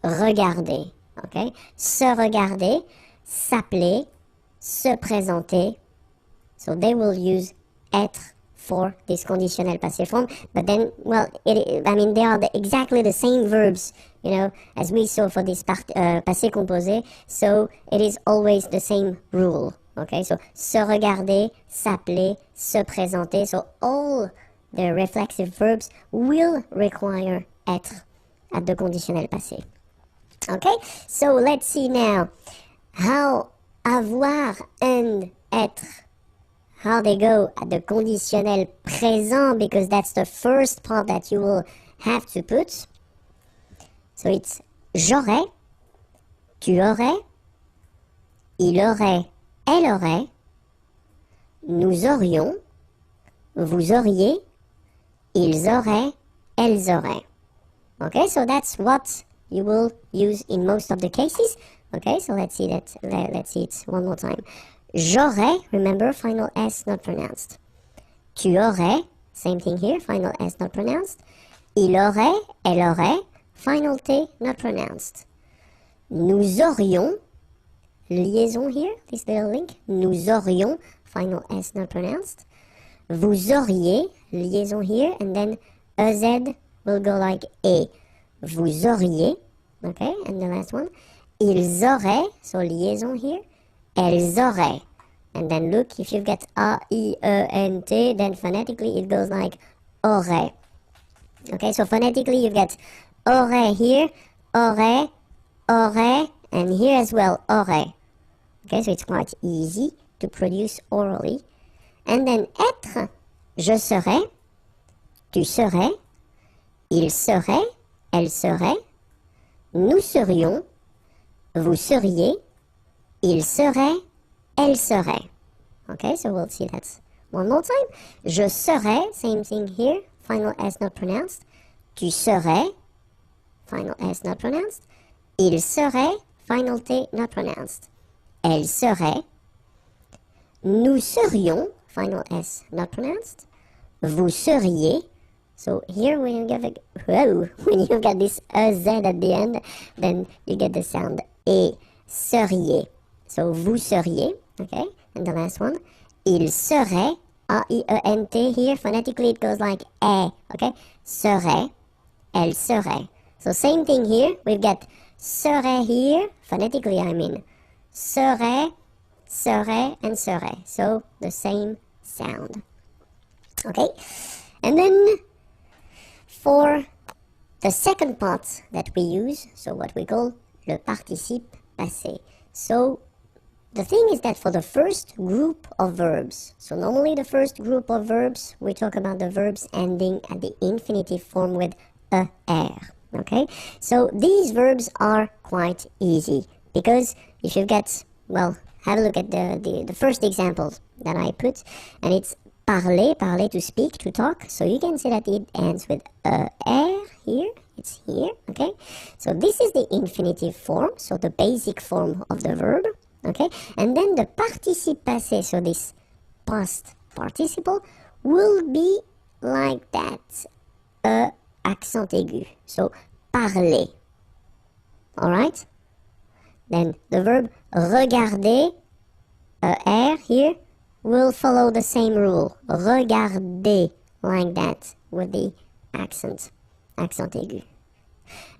regarder, okay? Se regarder, s'appeler, se présenter. So they will use être for this conditionnel passé form, but then, well, they are exactly the same verbs, you know, as we saw for this passé composé, so it is always the same rule. Okay, so se regarder, s'appeler, se présenter. So all the reflexive verbs will require être at the conditionnel passé. Okay, so let's see now how avoir and être, how they go at the conditionnel présent, because that's the first part that you will have to put. So it's j'aurais, tu aurais, il aurait, elle aurait, nous aurions, vous auriez, ils auraient, elles auraient. Okay, so that's what you will use in most of the cases. Okay, so let's see it one more time. J'aurais, remember, final S not pronounced. Tu aurais, same thing here, final S not pronounced. Il aurait, elle aurait, final T not pronounced. Nous aurions, liaison here, this little link. Nous aurions, final S not pronounced. Vous auriez, liaison here, and then EZ will go like E. Vous auriez, okay, and the last one. Ils auraient, so liaison here. Elles auraient. And then look, if you've got A-I-E-N-T, then phonetically it goes like aurait. Okay, so phonetically you've got aurait here, aurait, aurait, and here as well, aurait. Okay, so it's quite easy to produce orally. And then être, je serais, tu serais, il serait, elle serait, nous serions, vous seriez, il serait, elle serait. Okay, so we'll see that one more time. Je serais, same thing here, final S not pronounced. Tu serais, final S not pronounced. Il serait, final T not pronounced. Elle serait. Nous serions, final S not pronounced. Vous seriez. So here when you've got this Z at the end, then you get the sound E, seriez. So vous seriez, okay? And the last one, il serait, A-I-E-N-T here, phonetically it goes like E, okay? Serait, elle serait. So same thing here, we've got serait here, phonetically I mean, serait, serait, and serait. So the same sound, okay? And then for the second part that we use, so what we call le participe passé. So the thing is that for the first group of verbs, so normally the first group of verbs, we talk about the verbs ending at the infinitive form with er, okay? So these verbs are quite easy because if you get, well, have a look at the first examples that I put, and it's parler, parler to speak, to talk, so you can see that it ends with er here, it's here, okay? So this is the infinitive form, so the basic form of the verb. Okay, and then the participe passé, so this past participle, will be like that, accent aigu, so parler, alright? Then the verb regarder, here, will follow the same rule, regarder, like that, with the accent aigu.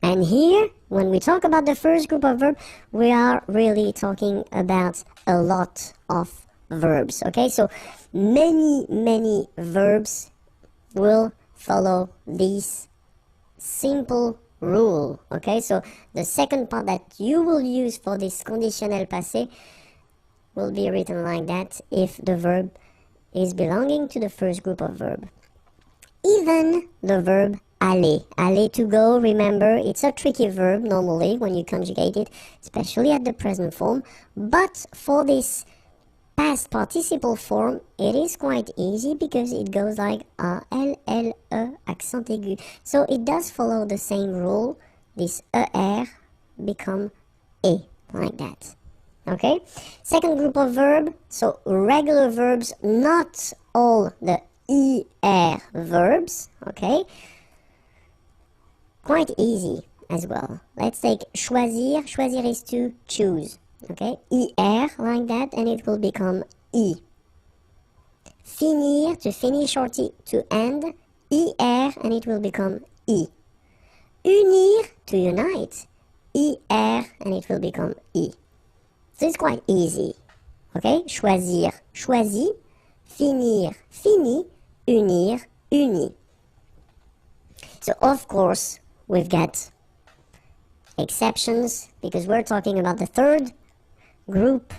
And here, when we talk about the first group of verbs, we are really talking about a lot of verbs, okay? So many verbs will follow this simple rule, okay? So the second part that you will use for this conditionnel passé will be written like that if the verb is belonging to the first group of verb. Even the verb aller. Aller, to go, remember, it's a tricky verb normally when you conjugate it, especially at the present form. But for this past participle form, it is quite easy because it goes like A, L, L, E, accent aigu. So it does follow the same rule. This ER become E, like that. Okay? Second group of verb, so regular verbs, not all the ER verbs, okay? Quite easy as well. Let's take choisir. Choisir is to choose. Okay? IR like that, and it will become I. Finir, to finish or to end. IR, and it will become I. Unir, to unite. IR, and it will become I. So it's quite easy. Okay? Choisir, choisi. Finir, fini. Unir, uni. So of course, we've got exceptions because we're talking about the third group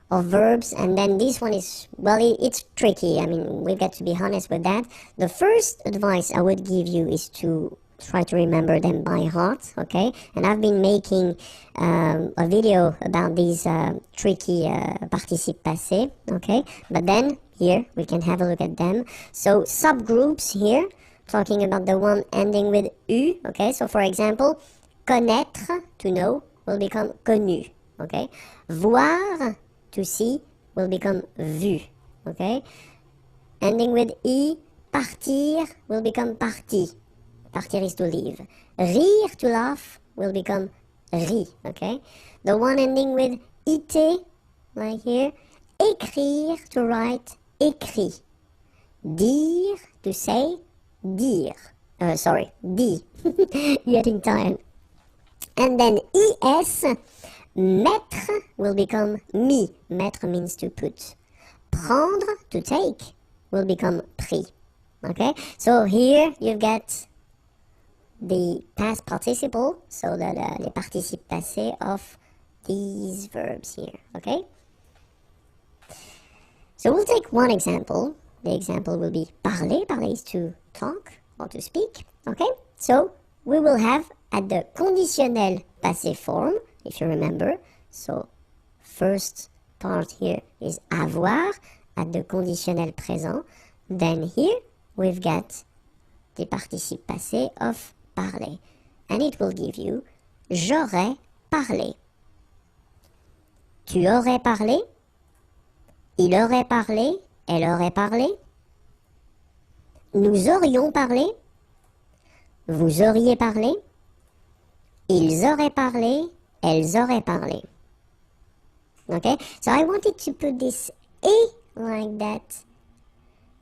of verbs, and then this one is, well, it's tricky. I mean, we've got to be honest with that. The first advice I would give you is to try to remember them by heart, okay? And I've been making a video about these tricky participe passé, okay? But then here we can have a look at them. So subgroups here, talking about the one ending with U, okay? So for example, connaître, to know, will become connu, okay? Voir, to see, will become vu, okay? Ending with I, partir, will become parti. Partir is to leave. Rire, to laugh, will become ri, okay? The one ending with ite, like here, écrire, to write, écrit. Dire, to say, dire. Di. Getting tired. And then es, mettre, will become mis. Mettre means to put. Prendre, to take, will become pris. Okay? So here you've got the past participle, so the les participes passés of these verbs here. Okay? So we'll take one example. The example will be parler. Parler is to talk or to speak. Okay? So we will have at the conditionnel passé form, if you remember. So first part here is avoir at the conditionnel présent. Then here we've got the participe passé of parler. And it will give you j'aurais parlé. Tu aurais parlé. Il aurait parlé. Elle aurait parlé. Nous aurions parlé. Vous auriez parlé. Ils auraient parlé. Elles auraient parlé. Okay, so I wanted to put this A like that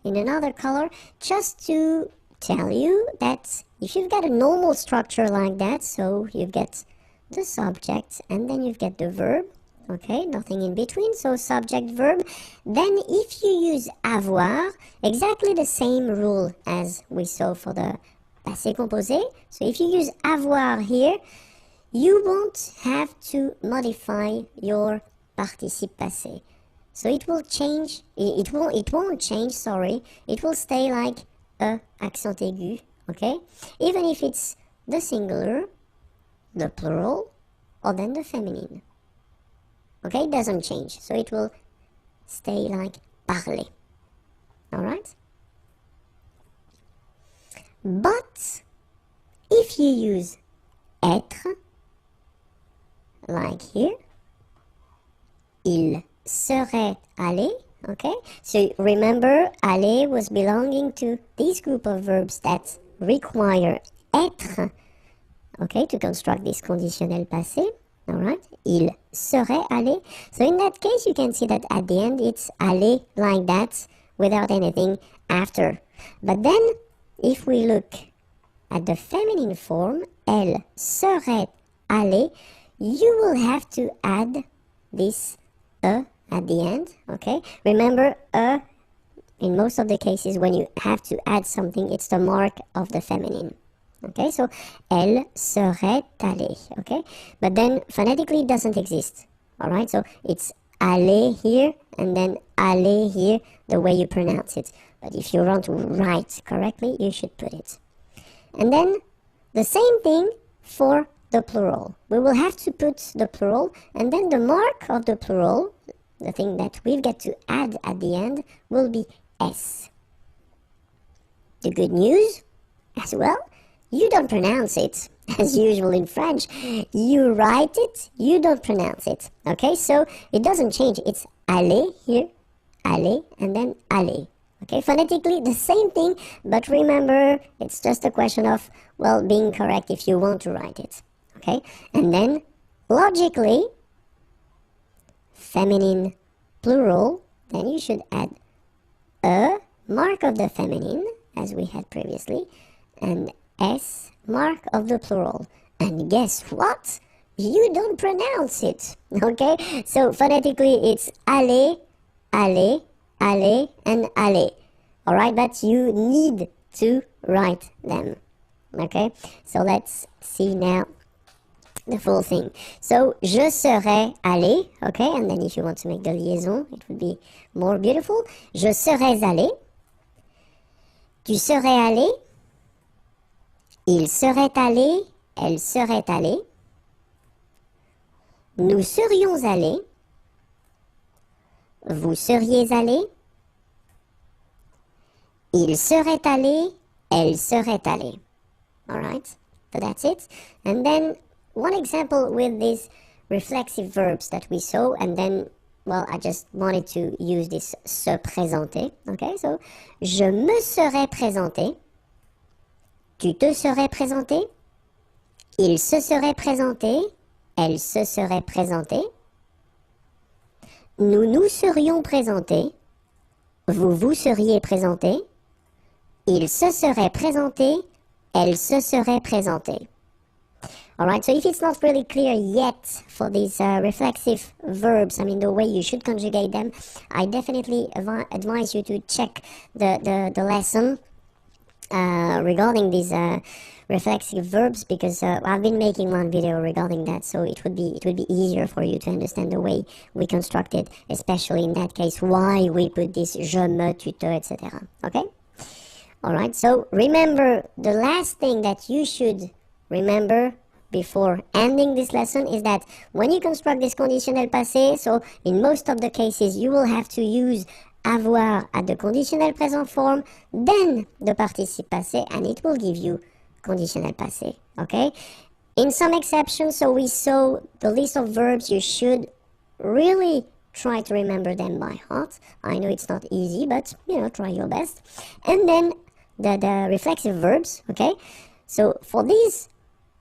in another color just to tell you that if you've got a normal structure like that, so you've got the subject and then you've got the verb, okay, nothing in between, so subject, verb, then if you use avoir, exactly the same rule as we saw for the passé composé, so if you use avoir here, you won't have to modify your participe passé. So it will change, it won't change, sorry, it will stay like a accent aigu, okay? Even if it's the singular, the plural, or then the feminine. Okay, it doesn't change, so it will stay like parler. Alright? But if you use être, like here, il serait allé, okay? So remember, aller was belonging to this group of verbs that require être, okay, to construct this conditionnel passé, alright? Il serait allé. So in that case, you can see that at the end, it's allé like that, without anything after. But then, if we look at the feminine form, elle serait allée, you will have to add this at the end, okay? Remember, in most of the cases when you have to add something, it's the mark of the feminine. Okay, so elle serait allée, okay? But then phonetically it doesn't exist, alright? So it's allée here and then allée here, the way you pronounce it. But if you want to write correctly, you should put it. And then the same thing for the plural. We will have to put the plural, and then the mark of the plural, the thing that we've got to add at the end, will be S. The good news, as well, you don't pronounce it, as usual in French. You write it, you don't pronounce it. Okay, so it doesn't change. It's aller here, aller, and then aller. Okay, phonetically the same thing, but remember, it's just a question of, well, being correct if you want to write it. Okay, and then logically, feminine plural, then you should add a mark of the feminine, as we had previously, and S mark of the plural. And guess what? You don't pronounce it. Okay, so phonetically it's aller, aller, aller, and aller. Alright, but you need to write them. Okay, so let's see now the full thing. So, je serais allé, okay, and then if you want to make the liaison, it would be more beautiful. Je serais allé. Tu serais allé. Il serait allé. Elle serait allée. Nous serions allés. Vous seriez allé. Il serait allé. elle serait allée. Alright, so that's it. And then one example with these reflexive verbs that we saw, and then, well, I just wanted to use this se présenter. Okay, so je me serais présenté. Tu te serais présenté. Il se serait présenté. Elle se serait présentée. Nous nous serions présentés. Vous vous seriez présenté. Il se serait présenté. Elle se serait présentée. Alright, so if it's not really clear yet for these reflexive verbs, I mean the way you should conjugate them, I definitely advise you to check the lesson regarding these reflexive verbs, because I've been making one video regarding that, so it would be easier for you to understand the way we construct it, especially in that case why we put this je, me, tu, te, etc. Okay? Alright, so remember, the last thing that you should remember before ending this lesson is that when you construct this conditionnel passé, so in most of the cases you will have to use avoir at the conditional present form, then the participe passé, and it will give you conditional passé, okay? In some exceptions, so we saw the list of verbs, you should really try to remember them by heart. I know it's not easy, but, you know, try your best. And then the reflexive verbs, okay? So for these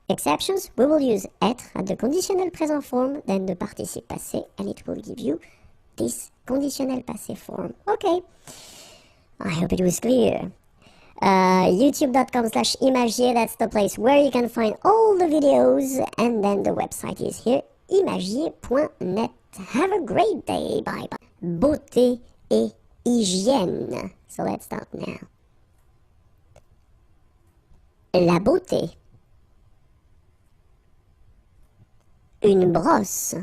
exceptions, we will use être at the conditional present form, then the participe passé, and it will give you this conditional passé form. Okay, I hope it was clear. youtube.com/imagier, that's the place where you can find all the videos, and then the website is here, imagier.net. Have a great day, bye bye. Beauté et hygiène. So let's start now. La beauté. Une brosse.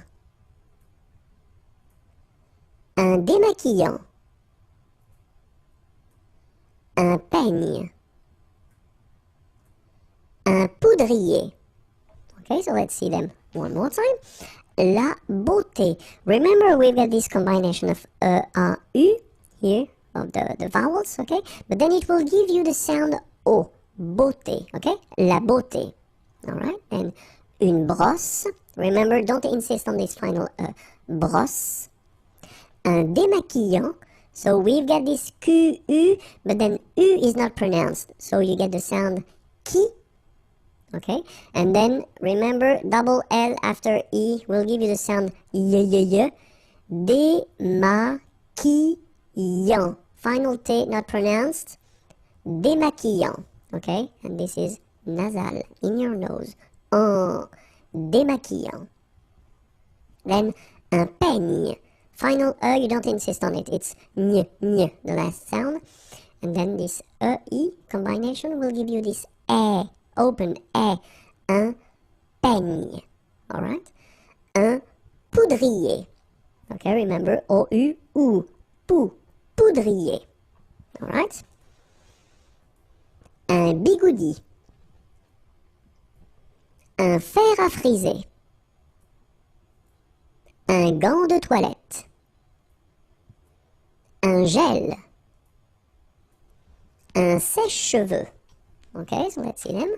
Un démaquillant. Un peigne. Un poudrier. Okay, so let's see them one more time. La beauté. Remember, we've got this combination of a, u here, of the vowels, okay? But then it will give you the sound o. Beauté, okay? La beauté. Alright, and une brosse. Remember, don't insist on this final brosse. Un démaquillant. So we've got this Q-U, but then U is not pronounced. So you get the sound qui. Okay? And then remember, double L after E will give you the sound y. Démaquillant. Final T not pronounced. Démaquillant. Okay? And this is nasal in your nose. Oh. Démaquillant. Then un peigne. Final E, you don't insist on it. It's ny, the last sound. And then this E combination will give you this E, open E. Un peigne. Alright? Un poudrier. Okay, remember, O-U, ou, pou, poudrier. Alright? Un bigoudi. Un fer à friser. Un gant de toilette. Un gel. Un sèche-cheveux. Okay, so let's see them.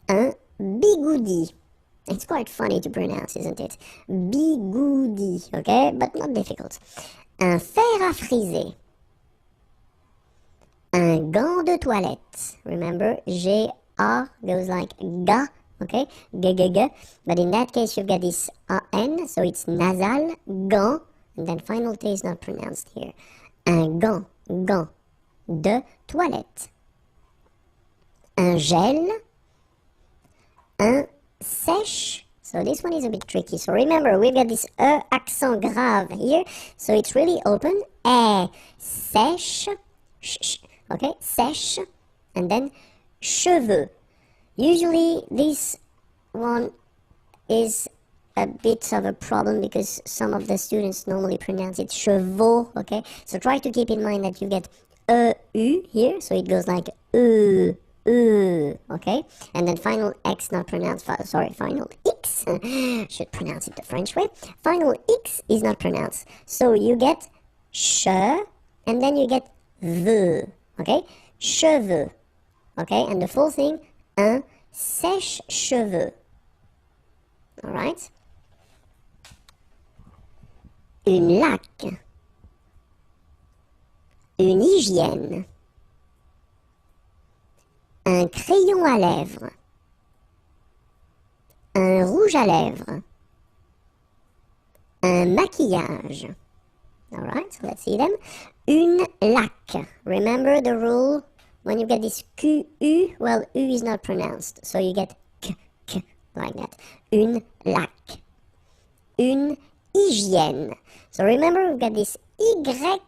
Un bigoudi. It's quite funny to pronounce, isn't it? Bigoudi, okay, but not difficult. Un fer à friser. Un gant de toilette. Remember, G-A goes like ga. Okay, g. But in that case, you've got this N, so it's nasal, gant, and then final T is not pronounced here. Un gant de toilette. Un gel. Un sèche. So this one is a bit tricky. So remember, we've got this E accent grave here, so it's really open. Sèche. Okay, sèche, and then cheveux. Usually this one is a bit of a problem because some of the students normally pronounce it chevaux, okay? So try to keep in mind that you get E-U here, so it goes like okay? And then final X not pronounced, final X, should pronounce it the French way. Final X is not pronounced. So you get che, and then you get the, okay? Cheveux. okay? And the full thing, un sèche-cheveux. All right? Une laque. Une hygiène. Un crayon à lèvres. Un rouge à lèvres. Un maquillage. Alright, so let's see them. Une laque. Remember the rule, when you get this Q-U, well, U is not pronounced, so you get K, like that. Une laque. Une hygiène. So remember, we've got this Y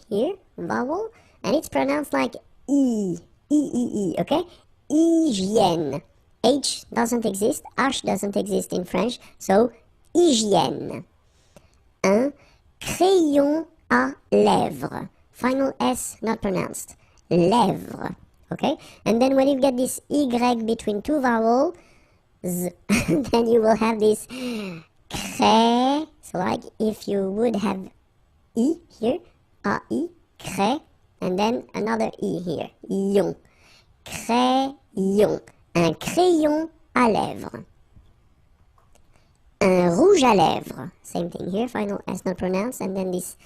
here, vowel, and it's pronounced like E, okay? Hygiène. H doesn't exist, H doesn't exist in French, so hygiène. Un crayon à lèvres. Final S not pronounced. Lèvres. Okay? And then when you get this Y between two vowels, then you will have this cré. So like if you would have I here, A-I, cré, and then another I here, ion. Crayon. Un crayon à lèvres. Un rouge à lèvres. Same thing here, final S not pronounced, and then this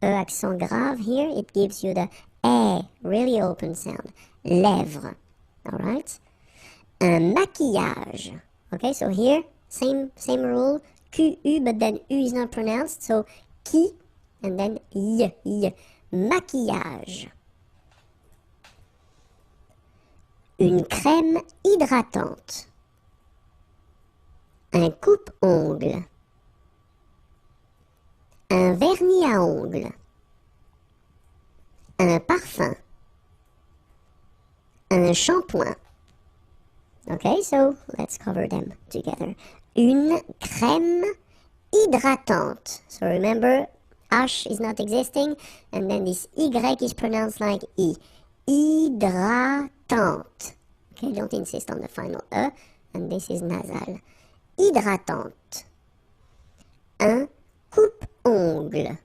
E accent grave here, it gives you the E, really open sound. Lèvres. Alright? Un maquillage. Okay, so here, same rule, Q-U, but then U is not pronounced, so qui, and then y. Maquillage. Une crème hydratante. Un coupe-ongles. Un vernis à ongles. Un parfum. Un shampoing. Okay, so let's cover them together. Une crème hydratante. So remember, H is not existing, and then this Y is pronounced like E. Hydratante. Okay, don't insist on the final E, and this is nasal. Hydratante. Un coupe-ongles.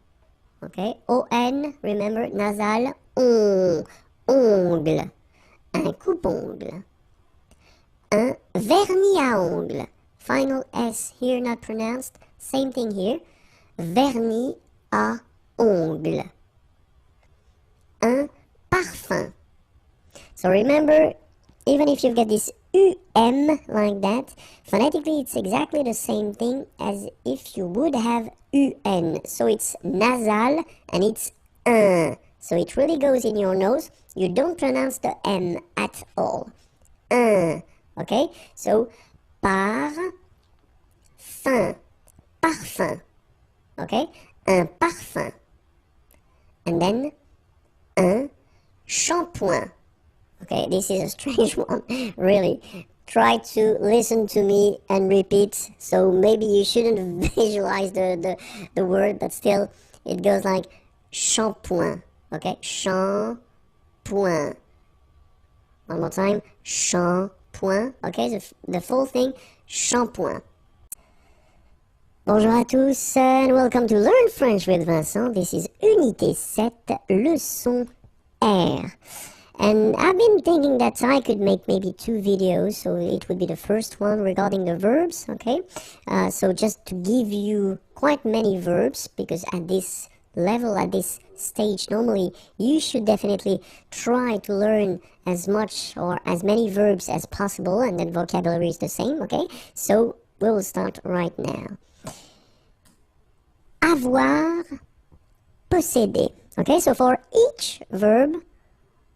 Okay, O-N, remember, nasal, ongle. Un coupe-ongles. Un vernis à ongles. Final S here not pronounced. Same thing here. Vernis à ongles. Un parfum. So remember, even if you've got this UM like that, phonetically it's exactly the same thing as if you would have UN. So it's nasal and it's un. So it really goes in your nose. You don't pronounce the M at all. Un. Okay? So parfum. Parfum. Okay? Un parfum. And then un shampoing. Okay, this is a strange one, really. Try to listen to me and repeat, so maybe you shouldn't visualize the word, but still, it goes like shampoing, okay? Shampoing. One more time, shampoing, okay? The full thing, shampoing. Bonjour à tous, and welcome to Learn French with Vincent. This is Unité 7, leçon R. And I've been thinking that I could make maybe 2 videos, so it would be the first one regarding the verbs, okay? So just to give you quite many verbs, because at this level, at this stage, normally you should definitely try to learn as much or as many verbs as possible, and then vocabulary is the same, okay? So we'll start right now. Avoir, posséder. Okay, so for each verb,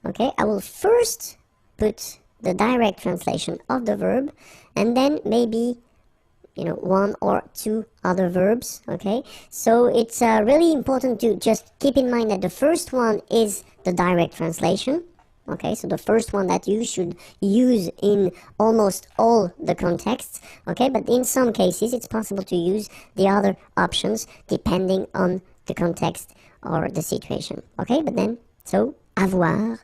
okay, I will first put the direct translation of the verb, and then maybe, 1 or 2 other verbs, okay? So it's really important to just keep in mind that the first one is the direct translation, okay? So the first one that you should use in almost all the contexts, okay? But in some cases, it's possible to use the other options depending on the context or the situation, okay? But then, so, avoir,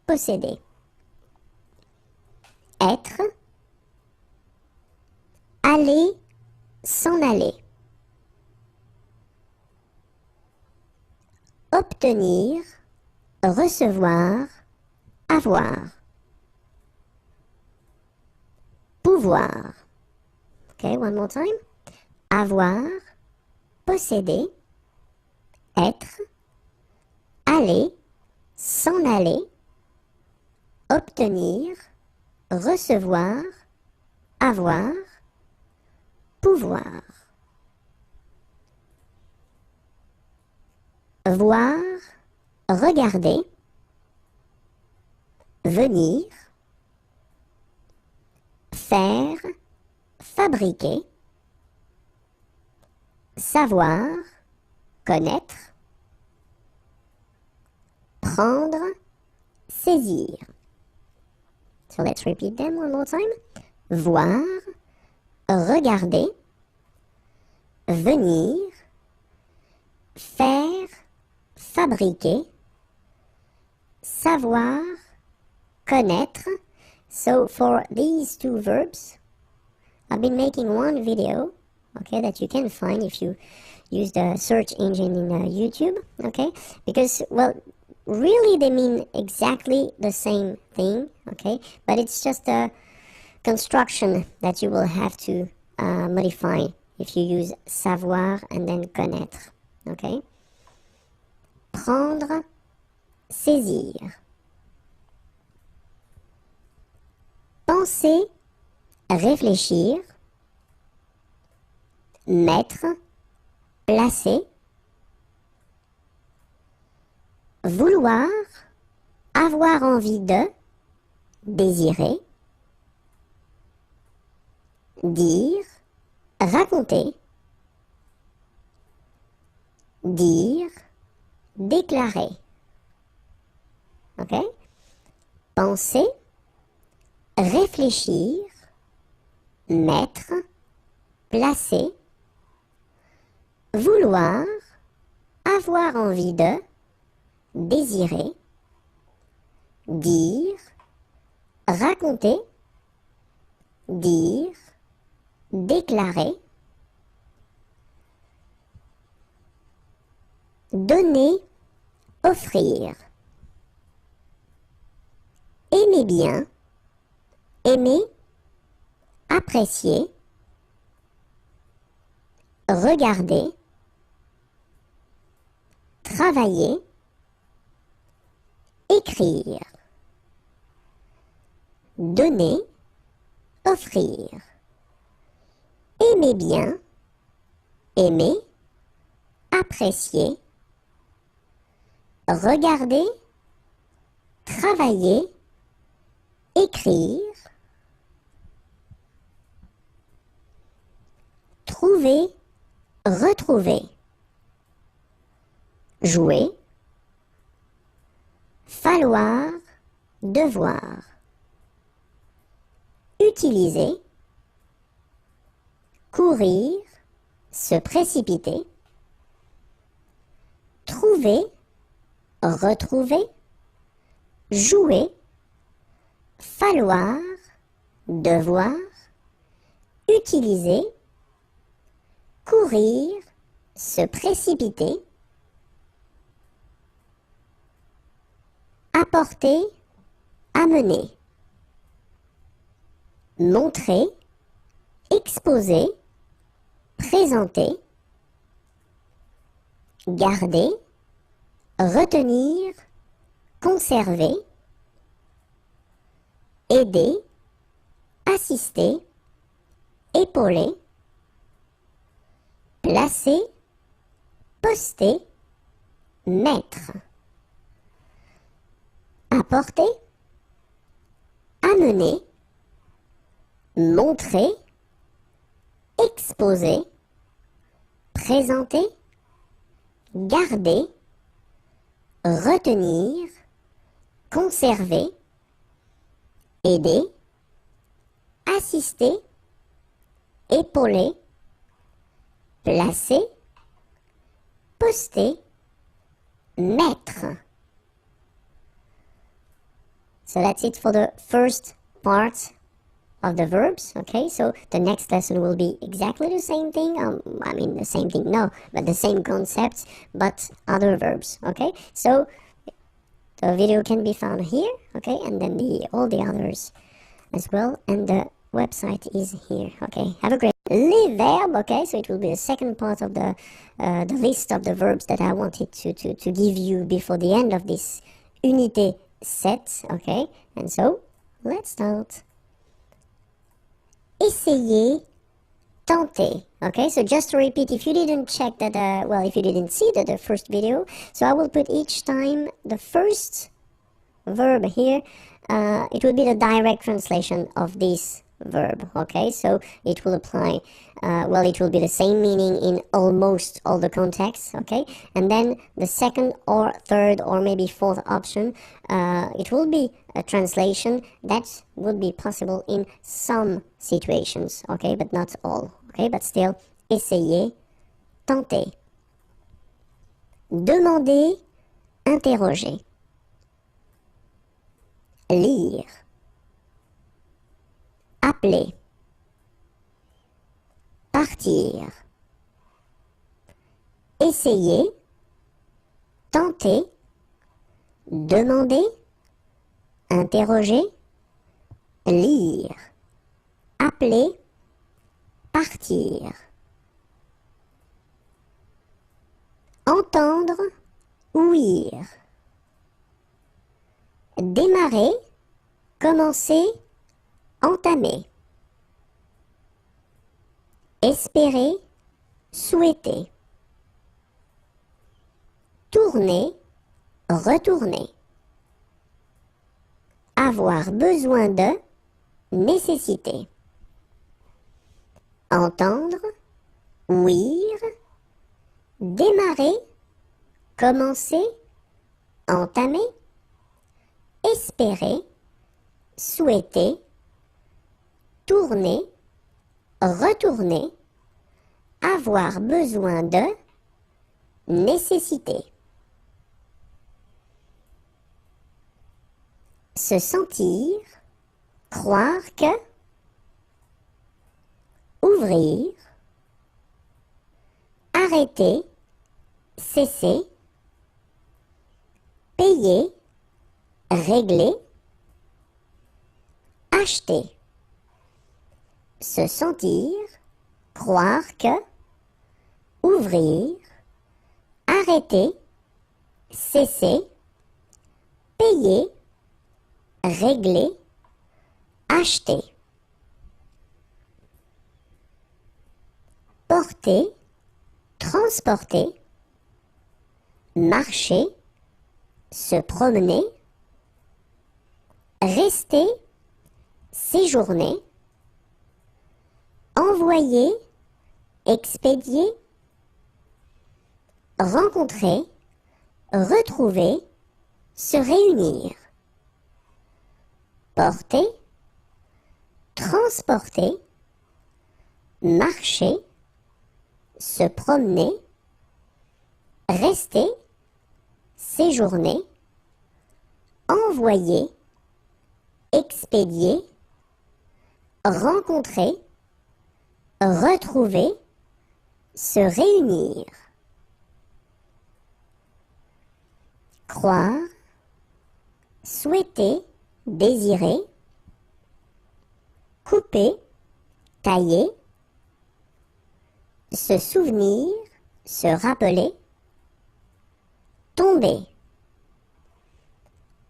posséder. Être, aller, s'en aller. Obtenir, recevoir, avoir. pouvoir. Okay, one more time. Avoir, posséder, être, aller, s'en aller, obtenir, recevoir, avoir, pouvoir. Voir, regarder, venir, faire, fabriquer, savoir, connaître, prendre, saisir. So let's repeat them one more time. Voir, regarder, venir, faire, fabriquer, savoir, connaître. So for these two verbs, I've been making one video, okay, that you can find if you use the search engine in YouTube, okay, because, well, really they mean exactly the same thing, okay, but it's just a construction that you will have to modify if you use savoir and then connaître, okay. Prendre, saisir. Penser, réfléchir, mettre, placer, vouloir, avoir envie de, désirer, dire, raconter, dire, déclarer. Ok? Penser, réfléchir, mettre, placer, vouloir, avoir envie de, désirer, dire, raconter, dire, déclarer, donner, offrir, aimer bien, aimer, apprécier, regarder, travailler, écrire, donner, offrir, aimer bien, aimer, apprécier, regarder, travailler, écrire, trouver, retrouver, jouer, falloir, devoir, utiliser, courir, se précipiter, trouver, retrouver, jouer, falloir, devoir, utiliser, courir, se précipiter, apporter, amener, montrer, exposer, présenter, garder, retenir, conserver, aider, assister, épauler, placer, poster, mettre, apporter, amener, montrer, exposer, présenter, garder, retenir, conserver, aider, assister, épauler, placer, poster, mettre. So that's it for the first part of the verbs, okay? So the next lesson will be exactly the same thing. I mean, the same thing, no, but the same concepts, but other verbs, okay? So the video can be found here, okay? And then all the others as well. And the website is here. Okay, have a great les verbs. Okay, so it will be the second part of the list of the verbs that I wanted to give you before the end of this unité set. Okay, and so let's start. Essayez, tentez. Okay, so just to repeat, if you didn't check that, if you didn't see the first video, so I will put each time the first verb here. It will be the direct translation of this verb. Okay, so it will apply, it will be the same meaning in almost all the contexts. Okay, and then the second or third or maybe fourth option, it will be a translation that would be possible in some situations. Okay, but not all. Okay, but still, essayez, tentez. Demandez, interrogez. Lire. Appeler. Partir. Essayer. Tenter. Demander. Interroger. Lire. Appeler. Partir. Entendre. Ouïr. Démarrer. Commencer. Entamer. Espérer, souhaiter. Tourner, retourner. Avoir besoin de, nécessiter. Entendre, ouïr. Démarrer, commencer, entamer. Espérer, souhaiter. Tourner, retourner, avoir besoin de, nécessiter. Se sentir, croire que, ouvrir, arrêter, cesser, payer, régler, acheter. Se sentir, croire que, ouvrir, arrêter, cesser, payer, régler, acheter. Porter, transporter, marcher, se promener, rester, séjourner, envoyer, expédier, rencontrer, retrouver, se réunir. Porter, transporter, marcher, se promener, rester, séjourner, envoyer, expédier, rencontrer, retrouver, se réunir. Croire, souhaiter, désirer, couper, tailler, se souvenir, se rappeler, tomber.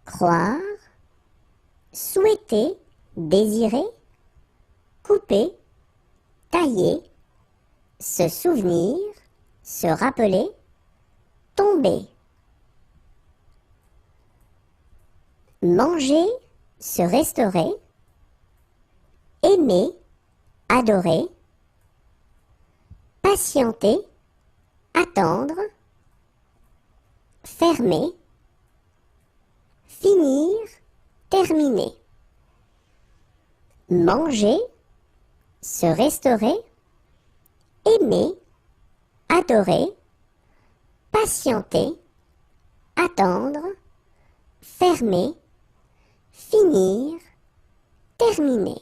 Croire, souhaiter, désirer, couper, tailler, se souvenir, se rappeler, tomber. Manger, se restaurer, aimer, adorer, patienter, attendre, fermer, finir, terminer. Manger, se restaurer, aimer, adorer, patienter, attendre, fermer, finir, terminer.